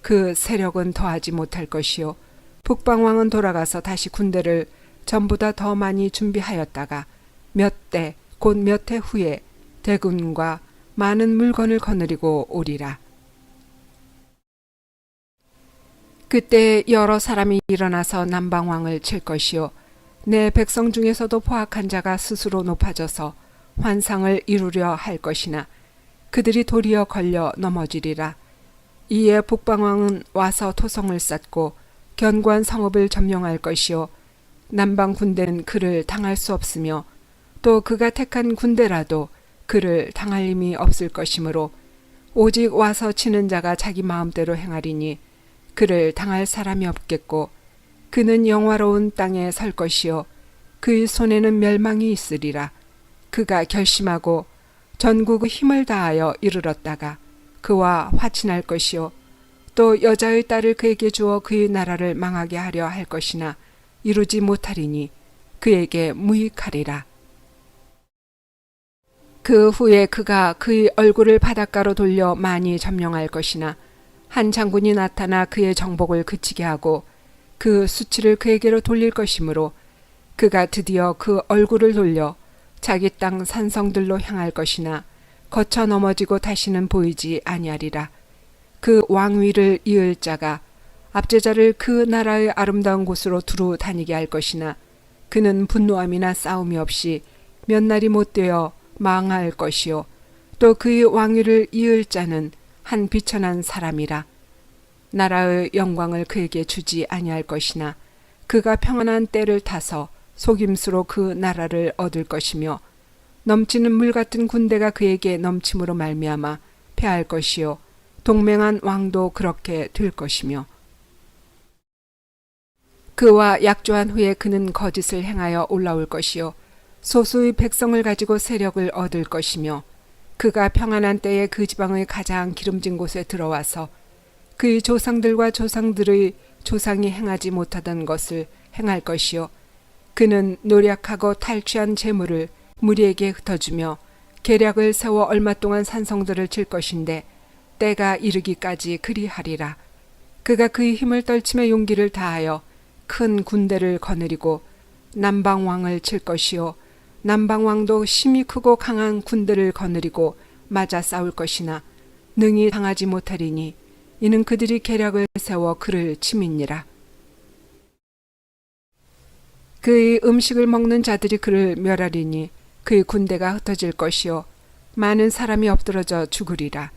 그 세력은 더하지 못할 것이요 북방왕은 돌아가서 다시 군대를 전보다 더 많이 준비하였다가 몇 대 곧 몇 해 후에 대군과 많은 물건을 거느리고 오리라. 그때 여러 사람이 일어나서 남방왕을 칠 것이요 내 백성 중에서도 포악한 자가 스스로 높아져서 환상을 이루려 할 것이나 그들이 도리어 걸려 넘어지리라. 이에 북방왕은 와서 토성을 쌓고 견고한 성읍을 점령할 것이요 남방 군대는 그를 당할 수 없으며 또 그가 택한 군대라도 그를 당할 힘이 없을 것이므로 오직 와서 치는 자가 자기 마음대로 행하리니 그를 당할 사람이 없겠고 그는 영화로운 땅에 설 것이요 그의 손에는 멸망이 있으리라. 그가 결심하고 전국의 힘을 다하여 이르렀다가 그와 화친할 것이요 또 여자의 딸을 그에게 주어 그의 나라를 망하게 하려 할 것이나 이루지 못하리니 그에게 무익하리라. 그 후에 그가 그의 얼굴을 바닷가로 돌려 많이 점령할 것이나 한 장군이 나타나 그의 정복을 그치게 하고 그 수치를 그에게로 돌릴 것이므로 그가 드디어 그 얼굴을 돌려 자기 땅 산성들로 향할 것이나 거쳐 넘어지고 다시는 보이지 아니하리라. 그 왕위를 이을 자가 압제자를 그 나라의 아름다운 곳으로 두루 다니게 할 것이나 그는 분노함이나 싸움이 없이 몇 날이 못되어 망할 것이요 또 그의 왕위를 이을 자는 한 비천한 사람이라. 나라의 영광을 그에게 주지 아니할 것이나 그가 평안한 때를 타서 속임수로 그 나라를 얻을 것이며 넘치는 물 같은 군대가 그에게 넘침으로 말미암아 패할 것이요 동맹한 왕도 그렇게 될 것이며 그와 약조한 후에 그는 거짓을 행하여 올라올 것이요 소수의 백성을 가지고 세력을 얻을 것이며 그가 평안한 때에 그 지방의 가장 기름진 곳에 들어와서 그의 조상들과 조상들의 조상이 행하지 못하던 것을 행할 것이요 그는 노력하고 탈취한 재물을 무리에게 흩어주며 계략을 세워 얼마 동안 산성들을 칠 것인데 때가 이르기까지 그리하리라. 그가 그의 힘을 떨치며 용기를 다하여 큰 군대를 거느리고 남방왕을 칠 것이요 남방왕도 힘이 크고 강한 군대를 거느리고 맞아 싸울 것이나 능히 당하지 못하리니 이는 그들이 계략을 세워 그를 치민니라. 그의 음식을 먹는 자들이 그를 멸하리니 그의 군대가 흩어질 것이요 많은 사람이 엎드러져 죽으리라.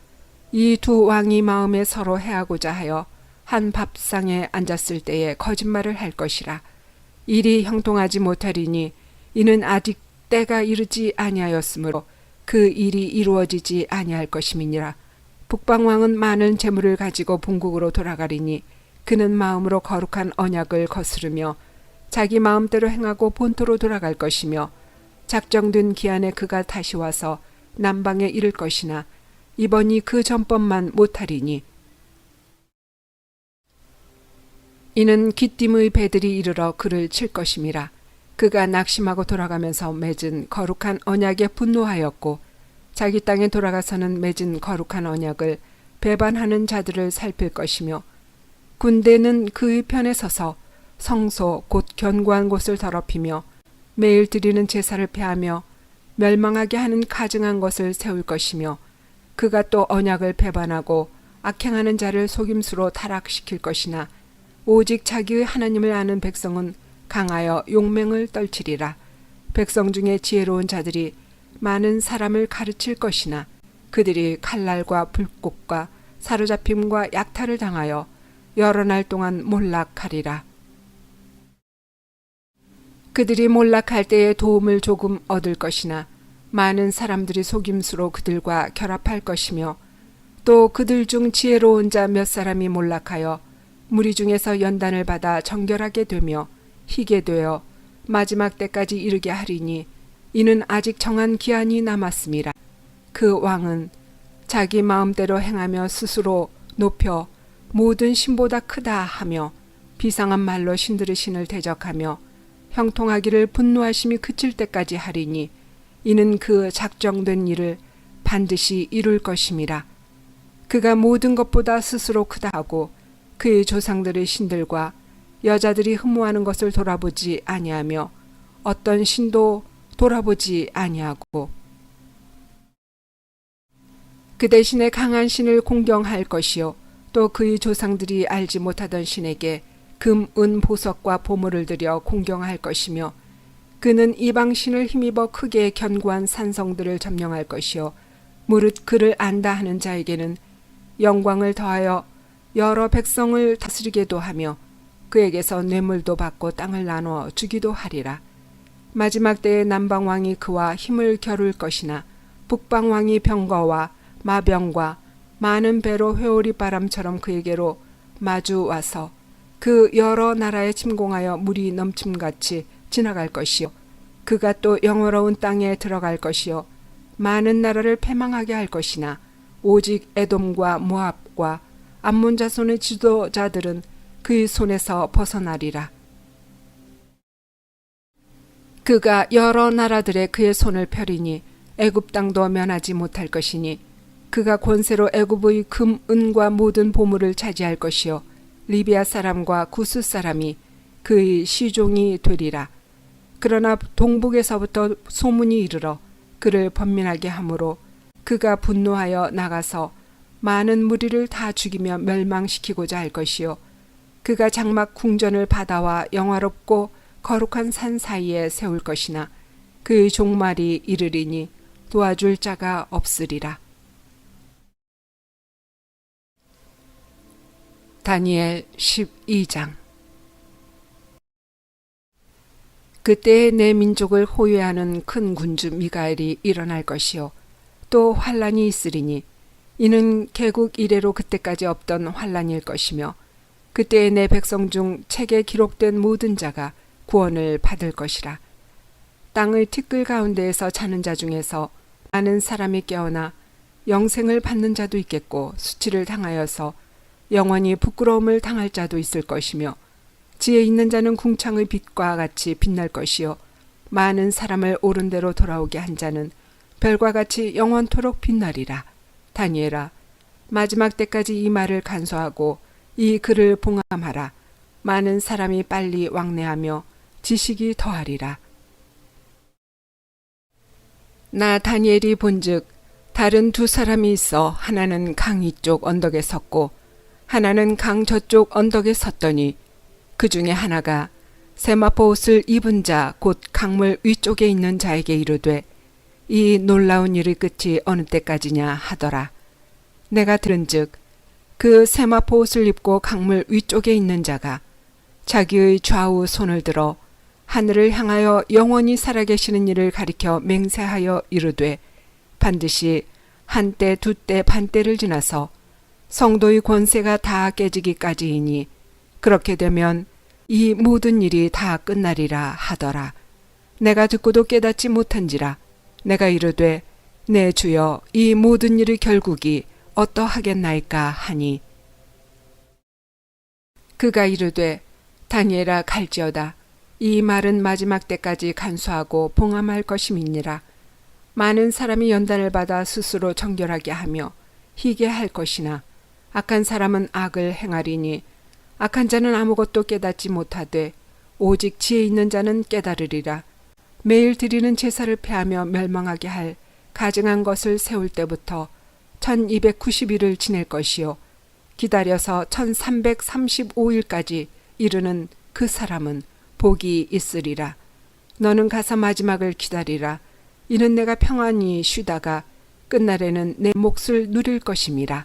이 두 왕이 마음에 서로 해하고자 하여 한 밥상에 앉았을 때에 거짓말을 할 것이라. 일이 형통하지 못하리니 이는 아직 때가 이르지 아니하였으므로 그 일이 이루어지지 아니할 것임이니라. 북방왕은 많은 재물을 가지고 본국으로 돌아가리니 그는 마음으로 거룩한 언약을 거스르며 자기 마음대로 행하고 본토로 돌아갈 것이며 작정된 기한에 그가 다시 와서 남방에 이를 것이나 이번이 그 전법만 못하리니 이는 기띔의 배들이 이르러 그를 칠 것임이라. 그가 낙심하고 돌아가면서 맺은 거룩한 언약에 분노하였고 자기 땅에 돌아가서는 맺은 거룩한 언약을 배반하는 자들을 살필 것이며 군대는 그의 편에 서서 성소 곧 견고한 곳을 더럽히며 매일 드리는 제사를 폐하며 멸망하게 하는 가증한 것을 세울 것이며 그가 또 언약을 배반하고 악행하는 자를 속임수로 타락시킬 것이나 오직 자기의 하나님을 아는 백성은 강하여 용맹을 떨치리라. 백성 중에 지혜로운 자들이 많은 사람을 가르칠 것이나 그들이 칼날과 불꽃과 사로잡힘과 약탈을 당하여 여러 날 동안 몰락하리라. 그들이 몰락할 때에 도움을 조금 얻을 것이나 많은 사람들이 속임수로 그들과 결합할 것이며 또 그들 중 지혜로운 자 몇 사람이 몰락하여 무리 중에서 연단을 받아 정결하게 되며 희게 되어 마지막 때까지 이르게 하리니 이는 아직 정한 기한이 남았음이라. 그 왕은 자기 마음대로 행하며 스스로 높여 모든 신보다 크다 하며 비상한 말로 신들의 신을 대적하며 형통하기를 분노하심이 그칠 때까지 하리니 이는 그 작정된 일을 반드시 이룰 것임이라. 그가 모든 것보다 스스로 크다 하고 그의 조상들의 신들과 여자들이 흠모하는 것을 돌아보지 아니하며 어떤 신도 돌아보지 아니하고 그 대신에 강한 신을 공경할 것이요 또 그의 조상들이 알지 못하던 신에게 금, 은, 보석과 보물을 들여 공경할 것이며 그는 이방 신을 힘입어 크게 견고한 산성들을 점령할 것이요 무릇 그를 안다 하는 자에게는 영광을 더하여 여러 백성을 다스리게도 하며 그에게서 뇌물도 받고 땅을 나누어 주기도 하리라. 마지막 때에 남방왕이 그와 힘을 겨룰 것이나 북방왕이 병거와 마병과 많은 배로 회오리 바람처럼 그에게로 마주 와서 그 여러 나라에 침공하여 물이 넘침같이 지나갈 것이요 그가 또 영화로운 땅에 들어갈 것이요 많은 나라를 패망하게 할 것이나 오직 에돔과 모압과 암몬 자손의 지도자들은 그의 손에서 벗어나리라. 그가 여러 나라들의 그의 손을 펴리니 애굽 땅도 면하지 못할 것이니 그가 권세로 애굽의 금, 은과 모든 보물을 차지할 것이요 리비아 사람과 구스 사람이 그의 시종이 되리라. 그러나 동북에서부터 소문이 이르러 그를 번민하게 하므로 그가 분노하여 나가서 많은 무리를 다 죽이며 멸망시키고자 할 것이요 그가 장막 궁전을 바다와 영화롭고 거룩한 산 사이에 세울 것이나 그의 종말이 이르리니 도와줄 자가 없으리라. 다니엘 12장. 그때에 내 민족을 호위하는 큰 군주 미가엘이 일어날 것이요 또 환란이 있으리니 이는 개국 이래로 그때까지 없던 환란일 것이며 그때에 내 백성 중 책에 기록된 모든 자가 구원을 받을 것이라. 땅의 티끌 가운데에서 자는 자 중에서 많은 사람이 깨어나 영생을 받는 자도 있겠고 수치를 당하여서 영원히 부끄러움을 당할 자도 있을 것이며 지혜 있는 자는 궁창의 빛과 같이 빛날 것이요 많은 사람을 옳은 대로 돌아오게 한 자는 별과 같이 영원토록 빛나리라. 다니엘아, 마지막 때까지 이 말을 간수하고 이 글을 봉함하라. 많은 사람이 빨리 왕래하며 지식이 더하리라. 나 다니엘이 본즉 다른 두 사람이 있어 하나는 강 이쪽 언덕에 섰고 하나는 강 저쪽 언덕에 섰더니 그 중에 하나가 세마포 옷을 입은 자 곧 강물 위쪽에 있는 자에게 이르되 이 놀라운 일의 끝이 어느 때까지냐 하더라. 내가 들은즉 그 세마포 옷을 입고 강물 위쪽에 있는 자가 자기의 좌우 손을 들어 하늘을 향하여 영원히 살아계시는 이를 가리켜 맹세하여 이르되 반드시 한때 두때 반때를 지나서 성도의 권세가 다 깨지기까지이니 그렇게 되면 이 모든 일이 다 끝나리라 하더라. 내가 듣고도 깨닫지 못한지라. 내가 이르되 내 주여 이 모든 일의 결국이 어떠하겠나이까 하니 그가 이르되 다니엘아 갈지어다. 이 말은 마지막 때까지 간수하고 봉함할 것임이니라. 많은 사람이 연단을 받아 스스로 정결하게 하며 희게 할 것이나 악한 사람은 악을 행하리니 악한 자는 아무것도 깨닫지 못하되 오직 지혜 있는 자는 깨달으리라. 매일 드리는 제사를 폐하며 멸망하게 할 가증한 것을 세울 때부터 1290일을 지낼 것이요 기다려서 1335일까지 이르는 그 사람은 복이 있으리라. 너는 가서 마지막을 기다리라. 이는 내가 평안히 쉬다가 끝날에는 내 몫을 누릴 것임이라.